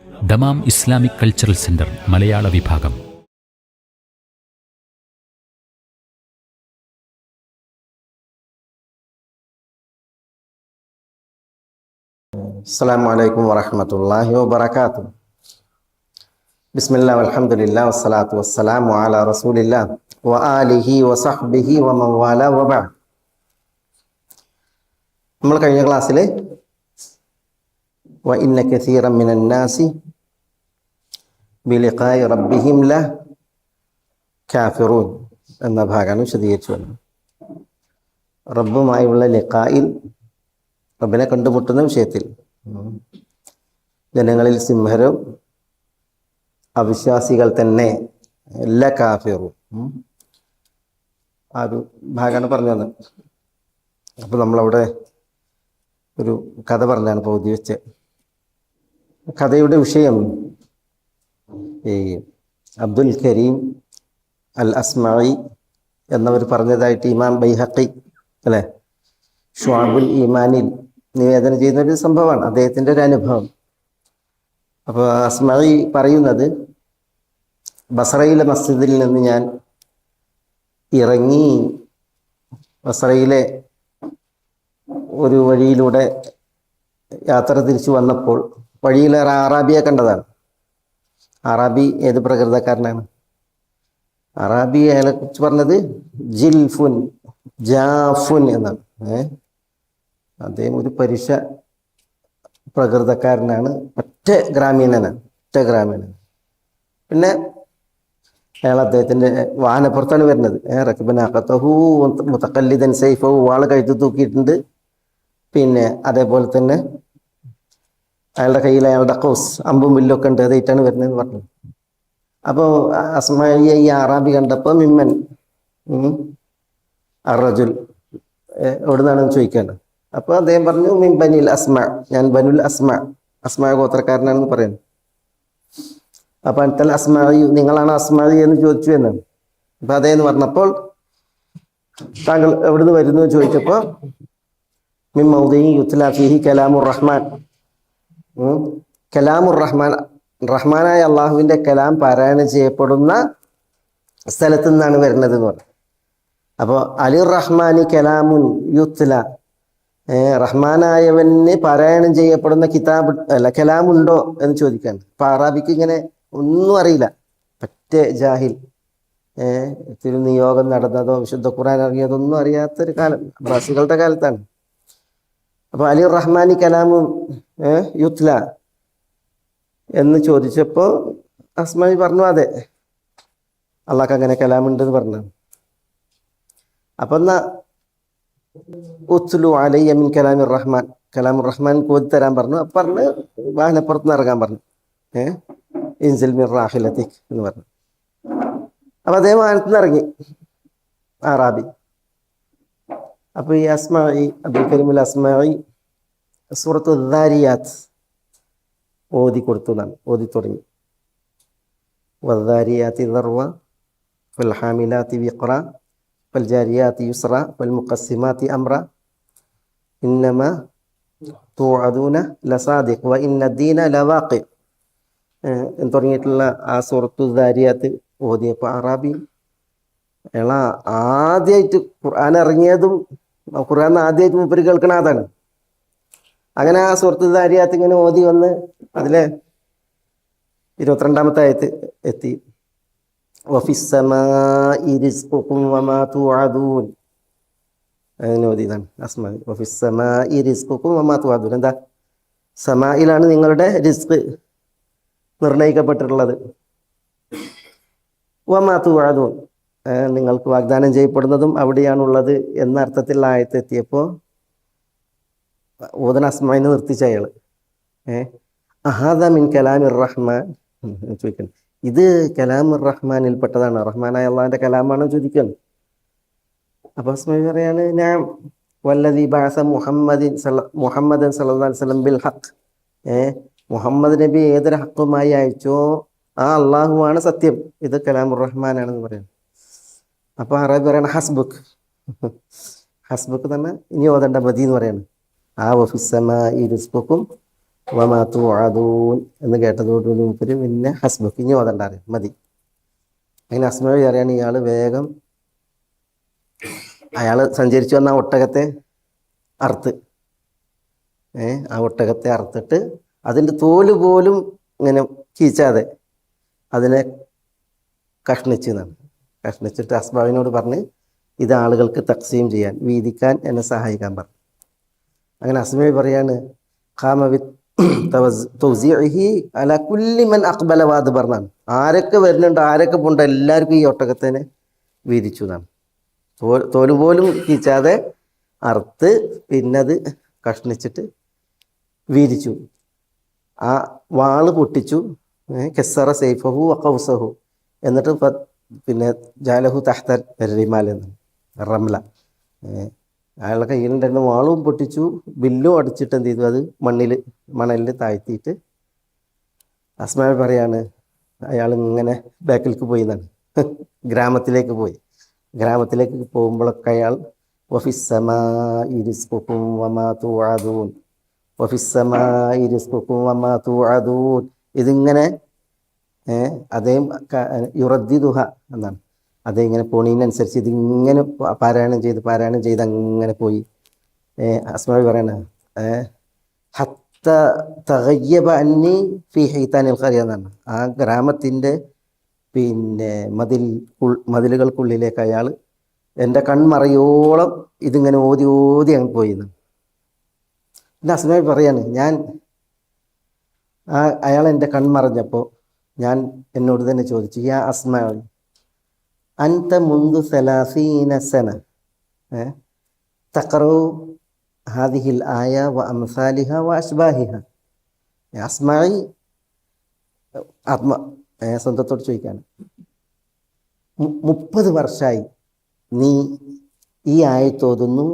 Dammam Islamic cultural centre മലയാള വിഭാഗം. അസ്സലാമു അലൈക്കും വറഹ്മത്തുള്ളാഹി വബറകാതുഹു. ബിസ്മില്ലാഹി വൽഹംദുലില്ലാഹി വസ്സലാത്തു വസ്സലാമു അലാ റസൂലില്ലാഹി വആലിഹി വസഹ്ബിഹി വമൻ വാലാ വബഅദ്. നമ്മൾ കഴിഞ്ഞ ക്ലാസ്സിൽ വഇന്ന കസീറൻ മിനൻ നാസി ബിലിഖാഇ റബ്ബിഹിം ലകാഫിറൂൻ എന്ന ഭാഗമാണ് വിശദീകരിച്ചു വന്നത്. റബ്ബുമായുള്ള ലിഖായിൽ, റബ്ബിനെ കണ്ടുമുട്ടുന്ന വിഷയത്തിൽ ജനങ്ങളിൽ സിംഹരും അവിശ്വാസികൾ തന്നെ എല്ലാ കാഫിറും ആ ഒരു ഭാഗമാണ് പറഞ്ഞു വന്നത്. അപ്പോൾ നമ്മളവിടെ ഒരു കഥ പറഞ്ഞാണ് പൗതി വെച്ച്. കഥയുടെ വിഷയം ഈ അബ്ദുൽ കരീം അൽ അസ്മഈ എന്നവർ പറഞ്ഞതായിട്ട് ഇമാം ബൈഹഖി അല്ലേ ഷുഅബുൽ ഈമാനിൽ നിവേദനം ചെയ്യുന്ന ഒരു സംഭവമാണ്, അദ്ദേഹത്തിൻ്റെ ഒരു അനുഭവം. അപ്പോൾ അസ്മഈ പറയുന്നത്, ബസറയിലെ മസ്ജിദിൽ നിന്ന് ഞാൻ ഇറങ്ങി ബസറയിലെ ഒരു വഴിയിലൂടെ യാത്ര തിരിച്ചു വന്നപ്പോൾ വഴിയിലേറെ അറാബിയെ കണ്ടതാണ്. അറാബി ഏത് പ്രകൃതക്കാരനാണ്? അറാബി അയാളെ കുറിച്ച് പറഞ്ഞത് ജിൽഫുൻ ജാഫുൻ എന്നാണ്. അദ്ദേഹം ഒരു പരുഷ പ്രകൃതക്കാരനാണ്, ഒറ്റ ഗ്രാമീണനാണ്. പിന്നെ അയാൾ അദ്ദേഹത്തിൻ്റെ വാഹനപ്പുറത്താണ് വരുന്നത്. റക്ബനാഖത്തഹു മുതഖല്ലിദൻ സൈഫഹു, വാള് കഴുത്ത് തൂക്കിയിട്ടുണ്ട്. പിന്നെ അതേപോലെ തന്നെ അയാളുടെ കയ്യിൽ അയാളുടെ ഖൗസ്, അമ്പും വില്ലൊക്കെ ഉണ്ട്, അതായിട്ടാണ് വരുന്നതെന്ന് പറഞ്ഞു. അപ്പോൾ അസ്മഈയെ ഈ അറാബി കണ്ടപ്പോൾ മിമ്മൻ അറജുൽ എവിടുന്നാണെന്ന് ചോദിക്കുകയാണ്. അപ്പോൾ അദ്ദേഹം പറഞ്ഞു മിൻ ബനിൽ അസ്മ, ഞാൻ ബനുൽ അസ്മ ഗോത്രക്കാരനാണെന്ന് പറയുന്നു. അപ്പോൾ അടുത്തൽ അസ്മഈ, നിങ്ങളാണ് അസ്മഈ എന്ന് ചോദിച്ചു എന്നാണ്. അപ്പോൾ അതേന്ന് പറഞ്ഞപ്പോൾ താങ്കൾ എവിടുന്ന് വരുന്നു എന്ന് ചോദിച്ചപ്പോൾ മിൻ മൗദിഇ യുത്ലാ ഫീഹി കലാമുർ റഹ്മാൻ, കലാമുർ റഹ്മാൻ, റഹ്മാനായ അള്ളാഹുവിൻ്റെ കലാം പാരായണം ചെയ്യപ്പെടുന്ന സ്ഥലത്തു നിന്നാണ് വരുന്നത് എന്ന് പറഞ്ഞു. അപ്പോൾ അലിർ റഹ്മാനി കലാമുൻ യുത്ല, റഹ്മാനായവന് പാരായണം ചെയ്യപ്പെടുന്ന കിതാബ് അല്ല കലാമുണ്ടോ എന്ന് ചോദിക്കാണ്. അപ്പോൾ അറാബിക്ക് ഇങ്ങനെ ഒന്നും അറിയില്ല, പറ്റേ ജാഹിൽ. തിരുനിയോഗം നടന്നതോ വിശുദ്ധ ഖുർആൻ ഇറങ്ങിയതൊന്നും അറിയാത്തൊരു കാലം, അബ്ബാസികളുടെ കാലത്താണ്. അപ്പോൾ അലി റഹ്മാനി കലാമുൻ യുത്ല എന്ന് ചോദിച്ചപ്പോൾ അസ്മഈ പറഞ്ഞു, അതെ അള്ളാഹ്ക്ക് അങ്ങനെ കലാമുണ്ടെന്ന് പറഞ്ഞു. അപ്പം എന്നാ ഉത്ലു അലയ്യ മിൻ കലാമിർ റഹ്മാൻ, കലാമുർ റഹ്മാൻ കോതി തരാൻ പറഞ്ഞു. അപ്പം പറഞ്ഞ് വാഹനപ്പുറത്ത് ഇറങ്ങാൻ പറഞ്ഞു. ഇൻസിൽ മിർ റാഹിലതിക് എന്ന് പറഞ്ഞു. അപ്പം അദ്ദേഹം വാഹനത്തിൽ നിന്ന് ഇറങ്ങി അറാബി. അപ്പോൾ ഈ അസ്മഈ, അബ്ദുൽ കരീം അൽ അസ്മഈ സൂറത്തു ദാരിയാത്ത് ഓതി കൊടുത്തു എന്നാണ്, ഓതി തുടങ്ങി. വദ്ദാരിയാത്തി ദർവ വൽ ഹാമിലാത്തി വിഖ്റ വൽ ജാരിയാത്തി യുസ്റ വൽ മുഖസ്സിമാത്തി അംറ ഇന്നമാ തുഅദൂന ലസാദിഖ് വ ഇന്ന ദീന ലവാഖി എന്ന് തുടങ്ങിയിട്ടുള്ള ആ സൂറത്തു ദാരിയാത്ത് ഓതിയപ്പോൾ അറാബി അയാൾ ആദ്യമായിട്ട് ഖുർആൻ ഇറങ്ങിയതും ഖുർആൻ ആദ്യമായിട്ട് മൂപ്പര് കേൾക്കണ അതാണ്. അങ്ങനെ ആ സൂറത്തു ദാരിയാത്ത് ഇങ്ങനെ ഓതി വന്ന് അതിലെ 22-ാമത്തെ ആയത്ത് എത്തി. വഫിസ്സമാഇ റിസ്ഖുകും വമാ തുഅദൂൻ, അങ്ങനെ ഓതിയതാണ് അസ്മഈ. വഫിസ്സമാഇ റിസ്ഖുകും വമാ തുഅദൂൻ, എന്താ? സമായിലാണ് നിങ്ങളുടെ റിസ്ക് നിർണയിക്കപ്പെട്ടിട്ടുള്ളത്. വമാ തുഅദൂൻ, നിങ്ങൾക്ക് വാഗ്ദാനം ചെയ്യപ്പെടുന്നതും അവിടെയാണുള്ളത് എന്ന അർത്ഥത്തിലുള്ള ആയത്ത് എത്തിയപ്പോൾ ഓതന അസ്മഈനെ നിർത്തിച്ച അയാൾ. അഹാദ മിൻ കലാമിർ റഹ്മാൻ ചോദിക്കണം, ഇത് കലാമുർ റഹ്മാനിൽ പെട്ടതാണ്, റഹ്മാനായ അള്ളാഹിൻ്റെ കലാമാണെന്ന് ചോദിക്കുകയാണ്. അപ്പോൾ അസ്മഈ പറയാണ്, ഞാൻ വല്ലദീ ബഅസ മുഹമ്മദൻ സല്ലല്ലാഹു അലൈഹി വസല്ലം ബിൽ ഹഖ്, മുഹമ്മദ് നബി ഏതൊരു ഹക്കുമായി അയച്ചോ ആ അള്ളാഹുവാണ് സത്യം, ഇത് കലാമുർ റഹ്മാനാണെന്ന് പറയുന്നത്. അപ്പോൾ അറബി പറയണ ഹസ്ബുക്ക് തന്നെ ഇനി ഓതണ്ട മതി എന്ന് പറയാണ്. ആ വഫിസ്സമാഇ റിസ്ഖുകും വമാ തുഅദൂൻ എന്ന് കേട്ടതോടുകൂടി മൂപ്പര് പിന്നെ ഹസ്ബുക്ക് ഇനി ഓതണ്ടാറ് മതി. അങ്ങനെ അസ്മാവി അറിയാണ് ഇയാൾ വേഗം അയാൾ സഞ്ചരിച്ചു വന്ന ആ ഒട്ടകത്തെ അറുത്ത് ആ ഒട്ടകത്തെ അറുത്തിട്ട് അതിൻ്റെ തോല് പോലും ഇങ്ങനെ കീച്ചാതെ അതിനെ കഷ്ണിച്ചിട്ട് അസ്മാവിനോട് പറഞ്ഞ് ഇത് ആളുകൾക്ക് തക്സീം ചെയ്യാൻ വീതിക്കാൻ എന്നെ സഹായിക്കാൻ പറഞ്ഞു. അങ്ങനെ അസ്മാവി പറയാണ് തൗസീഇഹി അലാ കുല്ലി മൻ അഖ്ബല വാദ് പറഞ്ഞാണ്, ആരൊക്കെ വരുന്നുണ്ട് ആരൊക്കെ പോണ്ട് എല്ലാവർക്കും ഈ ഒട്ടകത്തിനെ വീതിച്ചു എന്നാണ്. തോല് പോലും കീച്ചാതെ അറുത്ത് പിന്നെ അത് കഷ്ണിച്ചിട്ട് വീതിച്ചു. ആ വാള് പൊട്ടിച്ചു, കെസ്സറ സൈഫഹു വഖൗസഹു, എന്നിട്ട് പിന്നെ ജാലഹു തഹ്ത റിമാൽ എന്ന് റംല, അയാളുടെ കയ്യിലുണ്ടായിരുന്ന വാളും പൊട്ടിച്ചു, ബില്ലും അടിച്ചിട്ട് എന്ത് ചെയ്തു, അത് മണലിൽ താഴ്ത്തിയിട്ട് അസ്മാവ് പറയാണ് അയാൾ ഇങ്ങനെ ബാക്കിലേക്ക് പോയി എന്നാണ്, ഗ്രാമത്തിലേക്ക് പോയി. ഗ്രാമത്തിലേക്ക് പോകുമ്പോഴൊക്കെ അയാൾ വഫിസ്സമാഇ റിസ്ഖുകും വമാ തുഅദൂൻ വഫിസ്സമാഇ റിസ്ഖുകും വമാ തുഅദൂൻ, ഇതിങ്ങനെ അദ്ദേഹം യുറദ്ദിദുഹ എന്നാണ്, അദ്ദേഹം ഇങ്ങനെ പോണീനനുസരിച്ച് ഇതിങ്ങനെ പാരായണം ചെയ്ത് അങ്ങനെ പോയി. അസ്മാവി പറയണ ഹത്ത തഗയ്യബ അന്നി ഫി ഹൈതാനിൽ ഖറിയ എന്നാണ്, ആ ഗ്രാമത്തിൻ്റെ പിന്നെ മതിലുകൾക്കുള്ളിലേക്ക് അയാൾ എൻ്റെ കൺമറയോളം ഇതിങ്ങനെ ഓതി അങ്ങ് പോയിന്ന്. പിന്നെ അസ്മാവി പറയാണ് അയാൾ എൻ്റെ കൺമറഞ്ഞപ്പോൾ ഞാൻ എന്നോട് തന്നെ ചോദിച്ചു, യാ അസ്മാവി അൻത മുൻദു 30 സന തഖറഉ ഹാദിഹിൽ ആയ വ അംസാലിഹ വ അശ്ബാഹിഹ. അസ്മാവി സ്വന്തത്തോട് ചോദിക്കാണ്, 30 വർഷമായി നീ ഈ ആയത്തോതുന്നു,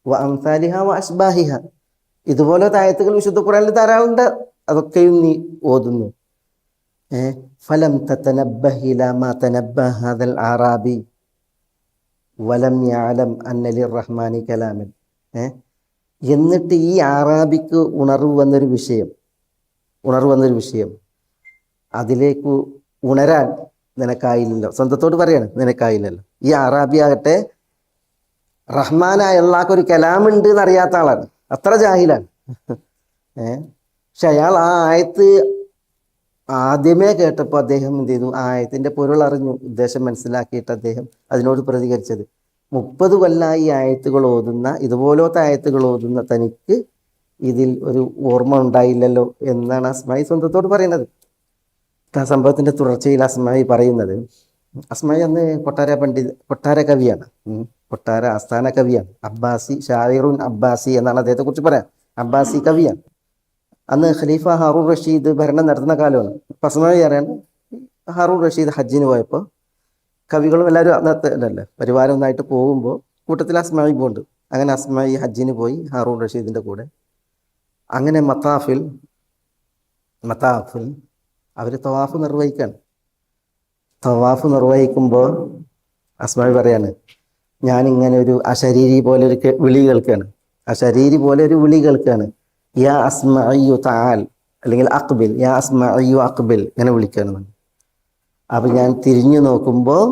വ അംസാലിഹ വ അശ്ബാഹിഹ, ഇതുപോലത്തെ ആയത്തുകൾ വിശുദ്ധ ഖുർആനിൽ ധാരാളമുണ്ട്, അതൊക്കെയും നീ ഓതുന്നു. ഫലം തതനബ്ബഹ് ഇലാ മാ തനബ്ബഹ ഹാദൽ ആറാബി വലം യഅലം അന്ന ലിർറഹ്മാനി കലാമൻ. എന്നിട്ട് ഈ ആറാബിക്ക് ഉണർവ് വന്നൊരു വിഷയം അതിലേക്ക് ഉണരാൻ നിനക്കായില്ലല്ലോ, സ്വന്തത്തോട് പറയാണ് നിനക്കായില്ലല്ലോ. ഈ ആറാബി ആകട്ടെ റഹ്മാനായ അല്ലാഹ്ക്കൊരു കലാമുണ്ട് എന്നറിയാത്ത ആളാണ്, അത്ര ജാഹിലാണ്. പക്ഷെ അയാൾ ആ ആയത്ത് ആദ്യമേ കേട്ടപ്പോൾ അദ്ദേഹം എന്ത് ചെയ്തു, ആ ആയത്തിൻ്റെ പൊരുൾ അറിഞ്ഞു, ഉദ്ദേശം മനസ്സിലാക്കിയിട്ട് അദ്ദേഹം അതിനോട് പ്രതികരിച്ചത്. 30 കൊല്ലമായി ആയത്തുകൾ ഓതുന്ന, ഇതുപോലത്തെ ആയത്തുകൾ ഓതുന്ന തനിക്ക് ഇതിൽ ഒരു ഓർമ്മ ഉണ്ടായില്ലല്ലോ എന്നാണ് അസ്മായി സ്വന്തത്തോട് പറയുന്നത്. ആ സംഭവത്തിൻ്റെ തുടർച്ചയിൽ അസ്മായി പറയുന്നത്, അസ്മായി അന്ന് കൊട്ടാര കവിയാണ്, കൊട്ടാര ആസ്ഥാന കവിയാണ്, അബ്ബാസി ഷായിറുൻ അബ്ബാസി എന്നാണ് അദ്ദേഹത്തെ കുറിച്ച് പറയാം. അബ്ബാസി കവിയാണ്. അന്ന് ഖലീഫ ഹാറൂൺ റഷീദ് ഭരണം നടത്തുന്ന കാലമാണ്. അസ്മായി അറിയാൻ ഹാറൂൺ റഷീദ് ഹജ്ജിന് പോയപ്പോൾ കവികളും എല്ലാവരും അന്നത്തെ പരിവാരം ഒന്നായിട്ട് പോകുമ്പോൾ കൂട്ടത്തിൽ അസ്മായി പോകുന്നുണ്ട്. അങ്ങനെ അസ്മായി ഹജ്ജിന് പോയി ഹാറൂൺ റഷീദിൻ്റെ കൂടെ. അങ്ങനെ മത്താഫിൽ അവർ തവാഫ് നിർവഹിക്കുകയാണ്. തവാഫ് നിർവഹിക്കുമ്പോൾ അസ്മായി പറയാണ്, ഞാനിങ്ങനെ ഒരു അശരീരി പോലെ ഒരു വിളി കേൾക്കുകയാണ്, യാ അസ്മഇയ്യു തആൽ, അല്ലെങ്കിൽ അഖ്ബിൽ, യാ അസ്മഇയ്യു അഖ്ബിൽ, ഇങ്ങനെ വിളിക്കുകയാണ്. അപ്പം ഞാൻ തിരിഞ്ഞു നോക്കുമ്പോൾ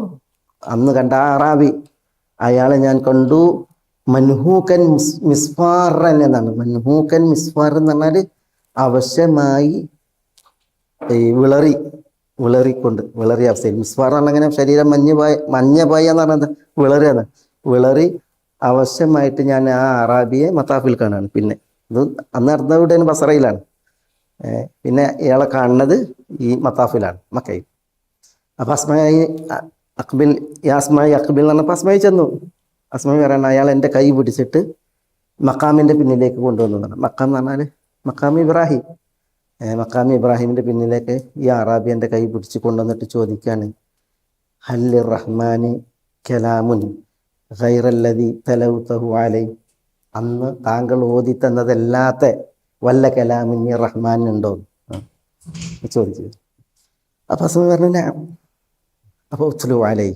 അന്ന് കണ്ട അറാബി അയാളെ ഞാൻ കണ്ടു, മൻഹൂക്കൻ മിസ്ഫാറൻ എന്നാണ്. മൻഹൂക്കൻ മിസ്ഫാർ എന്ന് പറഞ്ഞാൽ അവശ്യമായി വിളറിയ അവസ്ഥയിൽ. മിസ്ഫാർ എന്ന് പറഞ്ഞാൽ അങ്ങനെ ശരീരം മഞ്ഞ എന്ന് പറഞ്ഞാൽ വിളറി അവശ്യമായിട്ട് ഞാൻ ആ അറാബിയെ മത്താഫിൽ കാണാണ്. പിന്നെ ഇത് അന്ന് നടന്നവിടെ ബസറയിലാണ്, പിന്നെ ഇയാളെ കാണുന്നത് ഈ മത്താഫിലാണ്, മക്കയിൽ. അപ്പം അസ്മായി അഖ്ബിൽ എന്ന് പറഞ്ഞപ്പോൾ അസ്മായി ചെന്നു. അസ്മായി പറയണം, അയാൾ എൻ്റെ കൈ പിടിച്ചിട്ട് മക്കാമിൻ്റെ പിന്നിലേക്ക് കൊണ്ടുവന്നതാണ്. മക്കാം എന്ന് പറഞ്ഞാൽ മക്കാം ഇബ്രാഹിമിൻ്റെ പിന്നിലേക്ക് ഈ അറാബി എൻ്റെ കൈ പിടിച്ച് കൊണ്ടുവന്നിട്ട് ചോദിക്കുകയാണ്, ഹല്ലി റഹ്മാനി കലാമുൻ ഗൈറല്ലദി തലൗതഹു അലൈ, അന്ന് താങ്കൾ ഓതി തന്നതല്ലാത്ത വല്ല കലാമിൻ റഹ്മാനുണ്ടോ ചോദിച്ചു. അപ്പം അസ്മായി പറഞ്ഞു, അപ്പോൾ ഉസ്ലു അലൈ,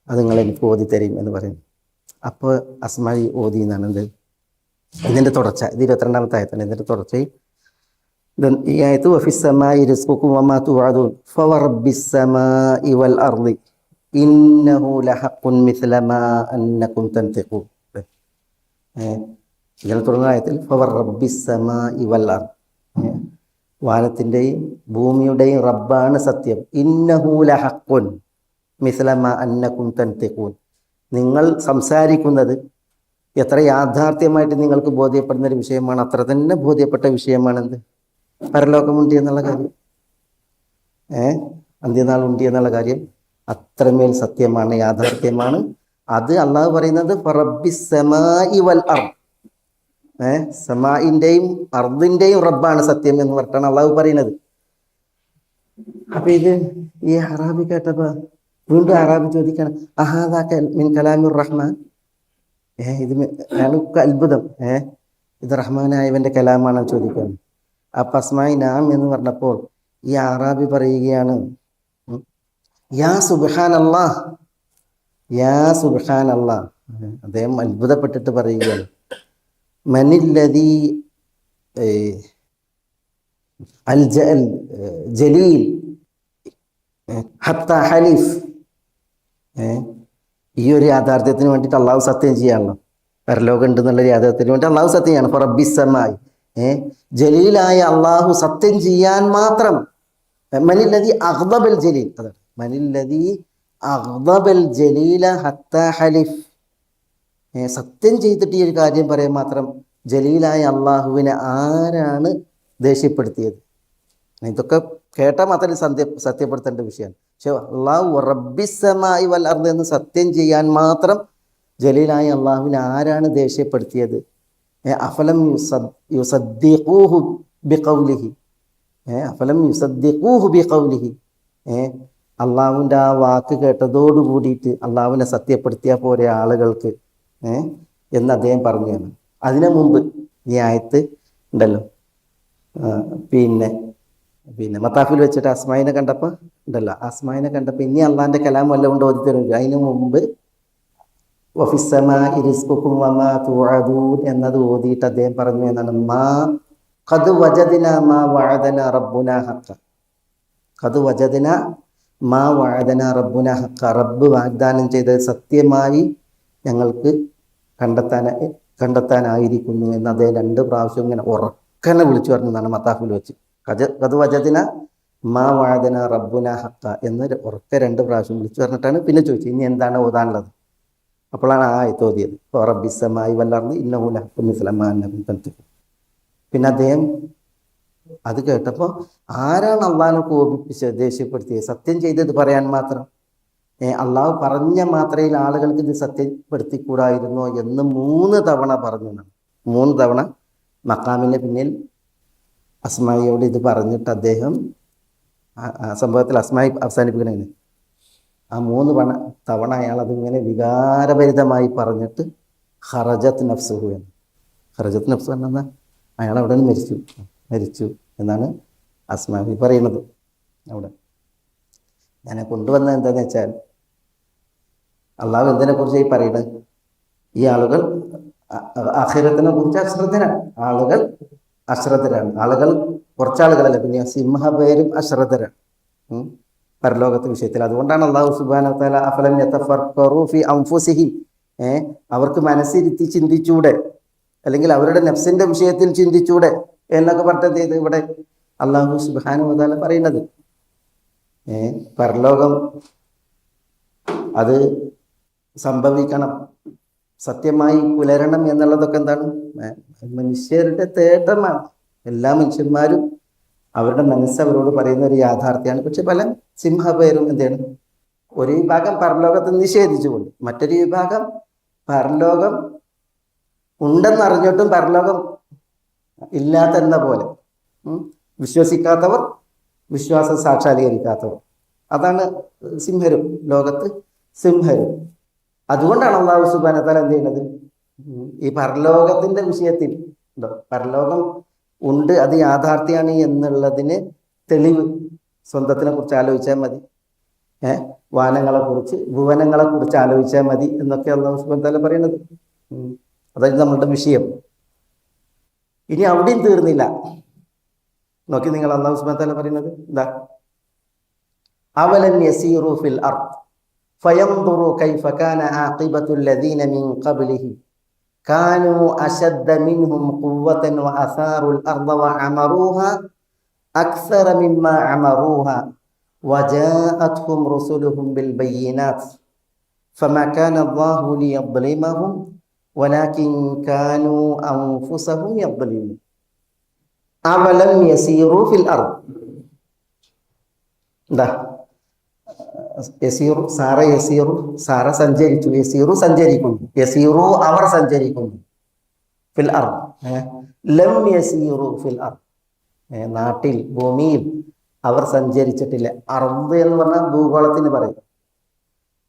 അത് നിങ്ങൾ എനിക്ക് ഓതി തരും എന്ന് പറയും. അപ്പോൾ അസ്മായി ഓതി എന്നാണ് ഇതിൻ്റെ തുടർച്ച. ഇത് 22-ാമത്തെ ആയത്താണ്. ഇതിൻ്റെ തുടർച്ചയിൽ ഈ ആയത്ത് വഫിസ്സമായി റിസ്ഖുക്കും വമാ തുഅദൂൻ ഫവറബ്ബിസ്സമായി വൽ അർളി ഇന്നഹു ലഹഖുൻ മിസ്ല മാ അന്നകും തൻതിഖൂൻ. ഇതിനെ തുടർന്ന ആയത്തിൽ ഫവറബ്ബിസ്സമായി വൽ അർളി, വാനത്തിൻ്റെയും ഭൂമിയുടെയും റബ്ബാണ് സത്യം. ഇന്നഹു ലഹഖുൻ മിസ്ല മാ അന്നകും തൻതിഖൂൻ, നിങ്ങൾ സംസാരിക്കുന്നത് എത്ര യാഥാർത്ഥ്യമായിട്ട് നിങ്ങൾക്ക് ബോധ്യപ്പെടുന്ന ഒരു വിഷയമാണ്, അത്ര തന്നെ ബോധ്യപ്പെട്ട വിഷയമാണെന്ത്, പരലോകമുണ്ട് എന്നുള്ള കാര്യം, അന്ത്യനാൾ ഉണ്ട് എന്നുള്ള കാര്യം അത്രമേൽ സത്യമാണ്, യാഥാർത്ഥ്യമാണ്. അത് അള്ളാഹു പറയുന്നത് ഫറബ്ബിസ് സമാഇ വൽ അർദ്, സമാഇന്റെയും അർദിന്റെയും റബ്ബാണ് സത്യം എന്ന് പറഞ്ഞാണ് അള്ളാഹു പറയുന്നത്. അപ്പൊ ഇത് ഈ അറാബി കേട്ടപ്പോ വീണ്ടും അറാബി ചോദിക്കണം, അഹാദാ മിൻ കലാമിർ റഹ്മാൻ, ഇത് ഞങ്ങൾക്ക് അത്ഭുതം, ഇത് റഹ്മാനായവന്റെ കലാമാണ് ചോദിക്കുകയാണ്. അപ്പൊ അസ്മായി നാം എന്ന് പറഞ്ഞപ്പോൾ ഈ അറാബി പറയുകയാണ്, യാ സുബ്ഹാനല്ലാഹ്, യാ സുബ്ഹാനല്ലാഹ്. അദ്ദേഹം അത്ഭുതപ്പെട്ടിട്ട് പറയുകയാണ്, മനില്ലദീ അൽ ജലീൽ ഹത്താ ഹലീഫ്. ഈ ഒരു യാഥാർത്ഥ്യത്തിന് വേണ്ടിയിട്ട് അള്ളാഹു സത്യം ചെയ്യാണല്ലോ, പരലോകം ഉണ്ടെന്നുള്ള യാഥാർത്ഥ്യത്തിന് വേണ്ടി അള്ളാഹു സത്യം ചെയ്യാണ്. ഫറബ്ബിസ്സമായി, ജലീലായ അള്ളാഹു സത്യം ചെയ്യാൻ മാത്രം. മനില്ലദീ അഗ്ദബൽ ജലീൽ, അതാണ് മനില്ലദീ അഗ്ദബൽ ജലീല ഹത്താ ഹലിഫ്. സത്യം ചെയ്തിട്ട് ഈ ഒരു കാര്യം പറയാൻ മാത്രം ജലീലായ അള്ളാഹുവിനെ ആരാണ് ദേഷ്യപ്പെടുത്തിയത്? ഇതൊക്കെ കേട്ടാൽ മാത്രം സത്യപ്പെടുത്തേണ്ട വിഷയമാണ്. പക്ഷെ അള്ളാഹു റബ്ബിസ്സമായി വൽ അർദ് എന്ന് സത്യം ചെയ്യാൻ മാത്രം ജലീലായ അള്ളാഹുവിനെ ആരാണ് ദേഷ്യപ്പെടുത്തിയത്? അഫലം യുസദ്ദിഖൂഹു ബിഖൗലിഹി, അഫലം യുസദ്ദിഖൂഹു ബിഖൗലിഹി. അള്ളാഹുവിൻ്റെ ആ വാക്ക് കേട്ടതോടു കൂടിയിട്ട് അള്ളാഹുവിനെ സത്യപ്പെടുത്തിയാൽ പോരെ ആളുകൾക്ക് എന്ന് അദ്ദേഹം പറഞ്ഞതാണ്. അതിനു മുമ്പ് ഈ ആയത്ത് ഉണ്ടല്ലോ, പിന്നെ മത്താഫിൽ വെച്ചിട്ട് അസ്മായിനെ കണ്ടപ്പോൾ ഉണ്ടല്ലോ, അസ്മായിനെ കണ്ടപ്പോൾ ഇനി അള്ളാഹിൻ്റെ കലാം വല്ലതും കൊണ്ട് ഓതി തരും. അതിനു മുമ്പ് വഫിസ്സമാഇ റിസ്ഖുക്കും വമാ തുഅദൂൻ എന്നത് ഓതിയിട്ട് അദ്ദേഹം പറഞ്ഞു എന്നാണ്, മാ ഖദ് വജദ്ന മാ വഅദന റബ്ബുനാ ഹഖ, ഖദ് വജദ്ന മാ വഅദന റബ്ബുനാ ഹഖ. റബ്ബ് വാഗ്ദാനം ചെയ്തത് സത്യമായി ഞങ്ങൾക്ക് കണ്ടെത്താനായിരിക്കുന്നു എന്ന് അദ്ദേഹം 2 പ്രാവശ്യം ഇങ്ങനെ ഉറക്കനെ വിളിച്ചു പറഞ്ഞതാണ് മത്താഫിൽ വെച്ച്. ഖദ് വജദ്ന മാ വഅദന റബ്ബുനാ ഹഖ എന്ന് ഉറക്കെ 2 പ്രാവശ്യം വിളിച്ചു പറഞ്ഞിട്ടാണ് പിന്നെ ചോദിച്ചത് ഇനി എന്താണ് ഓതാനുള്ളത്. അപ്പോഴാണ് ആ ആയത്ത് ഓതിയത്, റബ്ബിസ്സമായി വൽ അർദി ഇന്നഹു ലഹഖുൻ മിസ്ല മാ അന്നകും തൻതിഖൂൻ. പിന്നെ അദ്ദേഹം അത് കേട്ടപ്പോൾ ആരാണ് അള്ളാഹിനെ കോപിപ്പിച്ച് ദേഷ്യപ്പെടുത്തിയത്? സത്യം ചെയ്തത് പറയാൻ മാത്രം, അള്ളാഹു പറഞ്ഞ മാത്രയിൽ ആളുകൾക്ക് ഇത് സത്യപ്പെടുത്തിക്കൂടായിരുന്നോ എന്ന് 3 തവണ പറഞ്ഞു എന്നാണ്. 3 തവണ മക്കാമിൻ്റെ പിന്നിൽ അസ്മായിയോട് ഇത് പറഞ്ഞിട്ട് അദ്ദേഹം സംഭവത്തിൽ അസ്മായി അവസാനിപ്പിക്കണേ. ആ 3 തവണ അയാൾ അതിങ്ങനെ വികാരഭരിതമായി പറഞ്ഞിട്ട് ഖറജത്ത് നഫ്സുഹു എന്ന്, ഖറജത്ത് നഫ്സു എന്നാൽ അയാൾ അവിടെ നിന്ന് മരിച്ചു എന്നാണ് അസ്മായി പറയുന്നത്. അവിടെ ഞാൻ കൊണ്ടുവന്നത് എന്താണെന്ന് വെച്ചാൽ, അള്ളാഹു എന്തിനെ കുറിച്ച് ഈ പറയുന്നത്, ഈ ആളുകൾ ആഖിറത്തിനെ കുറിച്ച് അശ്രദ്ധരാണ്, ആളുകൾ അശ്രദ്ധരാണ്, ആളുകൾ കുറച്ചാളുകളല്ല, പിന്നെ സിംഹപേരും അശ്രദ്ധരാണ് പരലോകത്തെ വിഷയത്തിൽ. അതുകൊണ്ടാണ് അള്ളാഹു സുബ്ഹാനഹു വ തആല അഫലം യതഫക്കറു ഫീ അൻഫുസിഹിം, അവർക്ക് മനസ്സിരുത്തി ചിന്തിച്ചൂടെ, അല്ലെങ്കിൽ അവരുടെ നഫ്സിന്റെ വിഷയത്തിൽ ചിന്തിച്ചൂടെ എന്നൊക്കെ പറഞ്ഞത് ഇത് ഇവിടെ അള്ളാഹു സുബ്ഹാനഹു വ തആല പറയുന്നത്. പരലോകം അത് സംഭവിക്കണം, സത്യമായി പുലരണം എന്നുള്ളതൊക്കെ എന്താണ്, മനുഷ്യരുടെ തേട്ടമാണ്. എല്ലാ മനുഷ്യന്മാരും അവരുടെ മനസ്സ് അവരോട് പറയുന്ന ഒരു യാഥാർത്ഥ്യമാണ്. പക്ഷെ പല സിംഹപേരും എന്താണ്, ഒരു വിഭാഗം പരലോകത്തെ നിഷേധിച്ചുകൊണ്ട്, മറ്റൊരു വിഭാഗം പരലോകം ഉണ്ടെന്നറിഞ്ഞിട്ടും പരലോകം ഇല്ലാത്തെന്ന പോലെ വിശ്വസിക്കാത്തവർ, വിശ്വാസം സാക്ഷാത്കരിക്കാത്തവർ, അതാണ് സിംഹരും, ലോകത്ത് സിംഹരും. അതുകൊണ്ടാണ് അള്ളാഹു സുബ്ഹാനഹു വ തആല എന്ത് ചെയ്യുന്നത്, ഈ പരലോകത്തിന്റെ വിഷയത്തിൽ പരലോകം ഉണ്ട്, അത് യാഥാർത്ഥ്യമാണ് എന്നുള്ളതിന് തെളിവ് സ്വന്തത്തിനെ കുറിച്ച് ആലോചിച്ചാൽ മതി, വാനങ്ങളെക്കുറിച്ച് ഭുവനങ്ങളെക്കുറിച്ച് ആലോചിച്ചാൽ മതി എന്നൊക്കെ അള്ളാഹു സുബ്ഹാനഹു വ തആല പറയുന്നത്. അതായത് നമ്മളുടെ വിഷയം. ഇനി അവിടെയും തീർന്നില്ല, നോക്കി നിങ്ങൾ അല്ലാഹു സുബ്ഹാനഹു വ തആല പറയുന്നത് എന്താ? അവലം യസീറു ഫിൽ അർദ് ഫയൻദുറു കൈഫ കാന ആഖിബത്തുൽ ലദീന മിൻ ഖബ്ലിഹിം കാനൂ അശദ്ദ മിൻഹും ഖുവ്വതൻ വഅസാറുൽ അർദ വഅമറൂഹ അക്സറ മിമ്മാ അമറൂഹ വജാഅത്ഹും റസുലുഹും ബിൽ ബയ്യിനാത്ത് ഫമാ കാന അല്ലാഹു ലിയദ്ലിമഹും വലാകിൻ കാനൂ അൻഫുസഹും യദ്ലിമൂൻ. അവലം യസീറു ഫിൽ അർദ്. എന്താ? യസീറു സാറ, യസീറു സാറ സഞ്ചരിച്ചു, യസീറു സഞ്ചരിക്കുന്നു, യസീറു അവർ സഞ്ചരിക്കുന്നു, ഫിൽ അർദ് ലം യസീറു ഫിൽ അർദ് നാട്ടിൽ ഭൂമിയിൽ അവർ സഞ്ചരിച്ചിട്ടില്ല. അർദ് എന്ന് പറഞ്ഞാൽ ഭൂഗോളത്തിന് പറയും.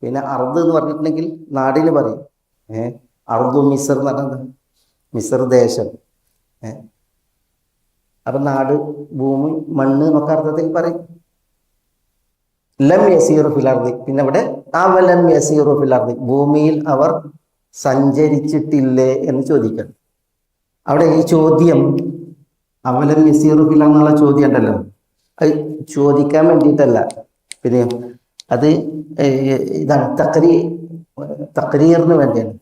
പിന്നെ അർദ് എന്ന് പറഞ്ഞിട്ടുണ്ടെങ്കിൽ നാടിന് പറയും. അർദു മിസ്ർ എന്ന് പറഞ്ഞത് മിസ്ർ ദേശം. അപ്പൊ നാട്, ഭൂമി, മണ്ണ് എന്നൊക്കെ അർത്ഥത്തിൽ പറയും. ലം യസീറു ഫിൽ അർദി, പിന്നെ ഇവിടെ അവലം യസീറു ഫിൽ അർദി, ഭൂമിയിൽ അവർ സഞ്ചരിച്ചിട്ടില്ലേ എന്ന് ചോദിക്കണം. അവിടെ ഈ ചോദ്യം അവലം യസീറു ഫിൽ എന്നുള്ള ചോദ്യം ഉണ്ടല്ലോ, അത് ചോദിക്കാൻ വേണ്ടിയിട്ടല്ല, പിന്നെ അത് ഇതാണ് തഖ്രീറിന് വേണ്ടിയാണ്.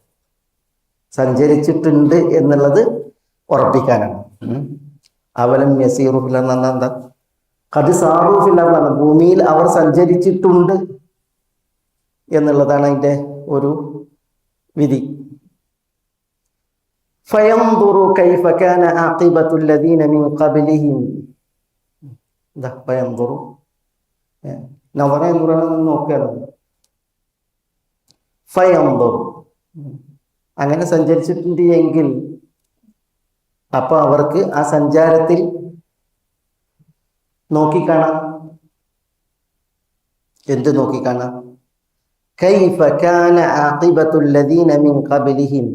സഞ്ചരിച്ചിട്ടുണ്ട് എന്നുള്ളത് ഉറപ്പിക്കാനാണ്. അവലം യസീറു ഫിൽ എന്ന് പറഞ്ഞാൽ എന്താ? ഖദ് സാറു ഫിൽ അർദ്, ഭൂമിയിൽ അവർ സഞ്ചരിച്ചിട്ടുണ്ട് എന്നുള്ളതാണ് അതിന്റെ ഒരു വിധി. ഫയൻദുറു കൈഫ കാന ആഖിബത്തുൽ ലദീന മിൻ ഖബ്ലിഹിം. ദാ ഫയൻദുറു നവറ എന്ന് നോക്കുകയാണ്. ഫയൻദുറു അങ്ങനെ സഞ്ചരിച്ചിട്ടുണ്ട് എങ്കിൽ അപ്പൊ അവർക്ക് ആ സഞ്ചാരത്തിൽ നോക്കിക്കാണാം. എന്ത് നോക്കിക്കാണാം? കൈഫ കാന ആഖിബത്തുൽ ലദീന മിൻ ഖബ്ലിഹിം.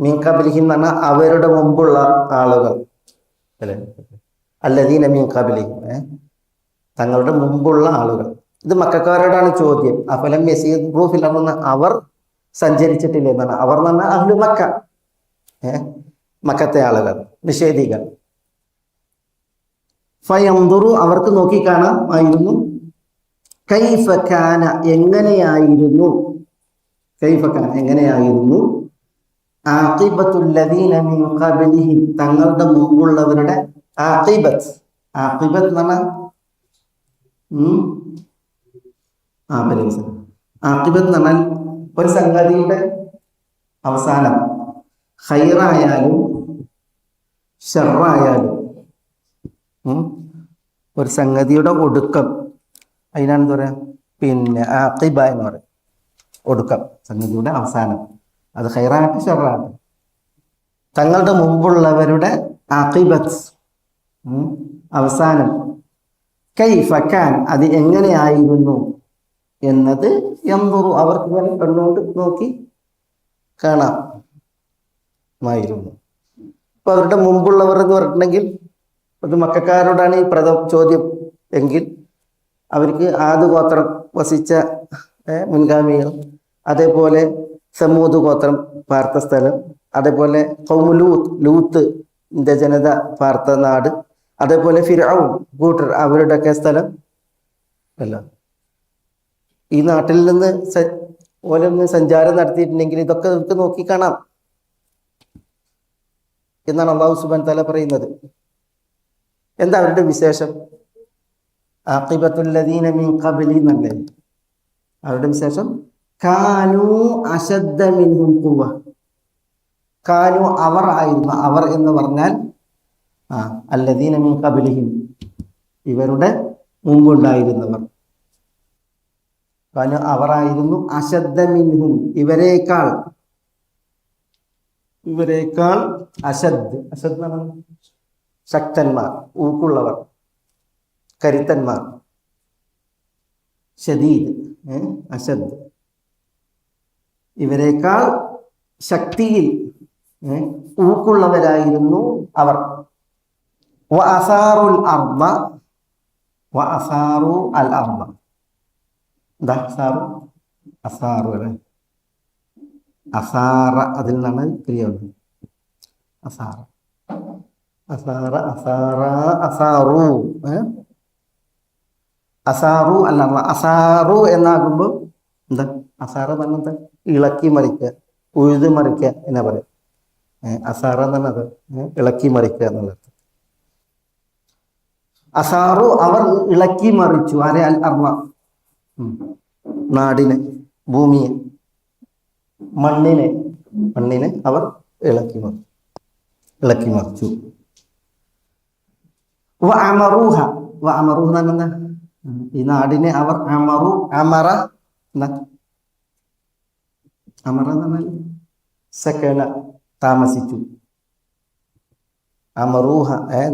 മിൻ ഖബ്ലിഹിം എന്ന് പറഞ്ഞാൽ അവരുടെ മുമ്പുള്ള ആളുകൾ അല്ലെ, അല്ലദീന മിൻ ഖബ്ലിഹിം തങ്ങളുടെ മുമ്പുള്ള ആളുകൾ. ഇത് മക്കക്കാരോടാണ് ചോദ്യം. അഫലം യസീറു ഫിൽ അർദ് എന്ന് അവർ സഞ്ചരിച്ചിട്ടില്ല എന്നാണ്. അവർ എന്ന് പറഞ്ഞാൽ അഹ്ലു മക്ക, മക്കത്തെ ആളുകൾ, നിഷേധികൾ. ഫയൻദുറു അവർക്ക് നോക്കിക്കാണാം ആയിരുന്നു. കൈഫ കാന എങ്ങനെയായിരുന്നു, കൈഫ കാന എങ്ങനെയായിരുന്നു, ആഖിബത്തുൽ ലദീന മിൻ ഖബ്ലിഹിം തങ്ങളുടെ മുമ്പുള്ളവരുടെ ആഖിബത്ത്. ആഖിബത്ത് എന്ന് പറഞ്ഞാൽ ആഖിബത്ത് എന്ന് പറഞ്ഞാൽ ഒരു സംഗതിയുടെ അവസാനം, ഖൈറായാലും ഷർറായാലും ഒരു സംഗതിയുടെ ഒടുക്കം, അതിനാണ് എന്താ പറയാ, പിന്നെ ആഖിബ എന്ന് പറയും. ഒടുക്കം, സംഗതിയുടെ അവസാനം, അത് ഖൈറാകട്ടെ ഷർറാകട്ടെ. തങ്ങളുടെ മുമ്പുള്ളവരുടെ ആഖിബത്ത് അവസാനം, കൈഫ കാൻ അത് എങ്ങനെയായിരുന്നു എന്നത് യൻദുറു അവർക്ക് ഇങ്ങനെ കണ്ണുകൊണ്ട് നോക്കി കാണാമായിരുന്നു. അപ്പൊ അവരുടെ മുമ്പുള്ളവർ എന്ന് പറഞ്ഞിട്ടുണ്ടെങ്കിൽ അത് മക്കക്കാരോടാണ് ഈ ചോദ്യം എങ്കിൽ അവർക്ക് ആദ് ഗോത്രം വസിച്ച മുൻഗാമികൾ, അതേപോലെ സമൂദ് ഗോത്രം പാർത്ത സ്ഥലം, അതേപോലെ ഖൗമു ലൂത്ത് ജനത പാർത്ത നാട്, അതേപോലെ ഫിർഔൻ കൂട്ടർ അവരുടെയൊക്കെ സ്ഥലം അല്ല. ഈ നാട്ടിൽ നിന്ന് ഓരോന്ന് സഞ്ചാരം നടത്തിയിട്ടുണ്ടെങ്കിൽ ഇതൊക്കെ നമുക്ക് നോക്കി കാണാം എന്നാണ് അല്ലാഹു സുബ്ഹാനഹു വ തആല പറയുന്നത്. എന്താ അവരുടെ വിശേഷം? ആഖിബത്തുൽ ലദീന മിൻ ഖബ്ലി എന്നല്ലേ അവരുടെ വിശേഷം. കാനൂ അശദ്ദ മിൻഹും ഖുവ്വ. കാനൂ അവർ ആയിരുന്നു, അവർ എന്ന് പറഞ്ഞാൽ അല്ലദീന മിൻ ഖബ്ലിഹിം ഇവരുടെ മുമ്പുണ്ടായിരുന്നവർ. കാനൂ അവരായിരുന്നു, അശദ്ദ മിൻഹും ഇവരേക്കാൾ അശദ് എന്ന് ശക്തന്മാർ, ഊക്കുള്ളവർ, കരുത്തന്മാർ. ഷദീദ് അശദ് ഇവരെക്കാൾ ശക്തിയിൽ ഊക്കുള്ളവരായിരുന്നു അവർ. വഅസാറുൽ അർദ, വഅസാറു അൽ അർദ. എന്താ അസാറു? അസാറു അല്ലെ, അസാറ അതിൽ നിന്നാണ് ക്രിയ. അസാറ അസാറ, അസാറ, അസാറു. അസാറു അല്ല, അസാറു എന്നാകുമ്പോൾ എന്താ? അസാറ എന്ന് പറഞ്ഞാൽ ഇളക്കി മറിക്കുക, ഉഴുതു മറിക്കുക എന്നാ പറയാം. അസാറ എന്ന് പറഞ്ഞത് ഇളക്കി മറിക്കുക എന്നുള്ളത്. അസാറു അവർ ഇളക്കി മറിച്ചു. ആരെ? അൽ അർള, നാടിനെ, ഭൂമിയെ, മണ്ണിനെ അവർ ഇളക്കി മറിച്ചു. വ അമറൂഹ, വ അമറൂഹ എന്ന് പറഞ്ഞാൽ ഈ നാടിനെ അവർ അമറു, അമറ എന്താ? അമറ എന്ന് പറഞ്ഞാൽ സക്കന, താമസിച്ചു. അമറൂഹ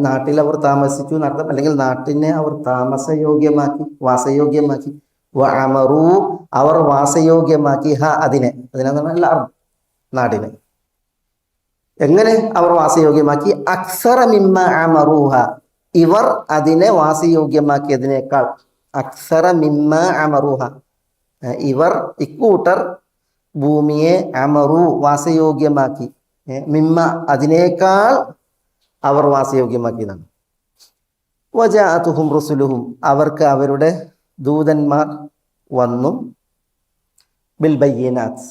നാട്ടിൽ അവർ താമസിച്ചു എന്നർത്ഥം, അല്ലെങ്കിൽ നാട്ടിനെ അവർ താമസയോഗ്യമാക്കി, വാസയോഗ്യമാക്കി. വ അമറു അവർ വാസയോഗ്യമാക്കി ഹ അതിനെ നാടിനെ. എങ്ങനെ അവർ വാസയോഗ്യമാക്കി? അക്സറ മിമ്മ അമറൂഹ, ഇവർ അതിനെ വാസയോഗ്യമാക്കിയതിനേക്കാൾ. അക്സറ മിമ്മ അമറൂഹ, ഇവർ ഇക്കൂട്ടർ ഭൂമിയെ അമറു വാസയോഗ്യമാക്കി, മിമ്മ അതിനേക്കാൾ അവർ വാസയോഗ്യമാക്കിയതാണ്. വജാഅതുഹും റുസുലുഹും അവർക്ക് അവരുടെ ദൂതന്മാർ വന്നു. ബിൽ ബയ്യിനാത്ത്,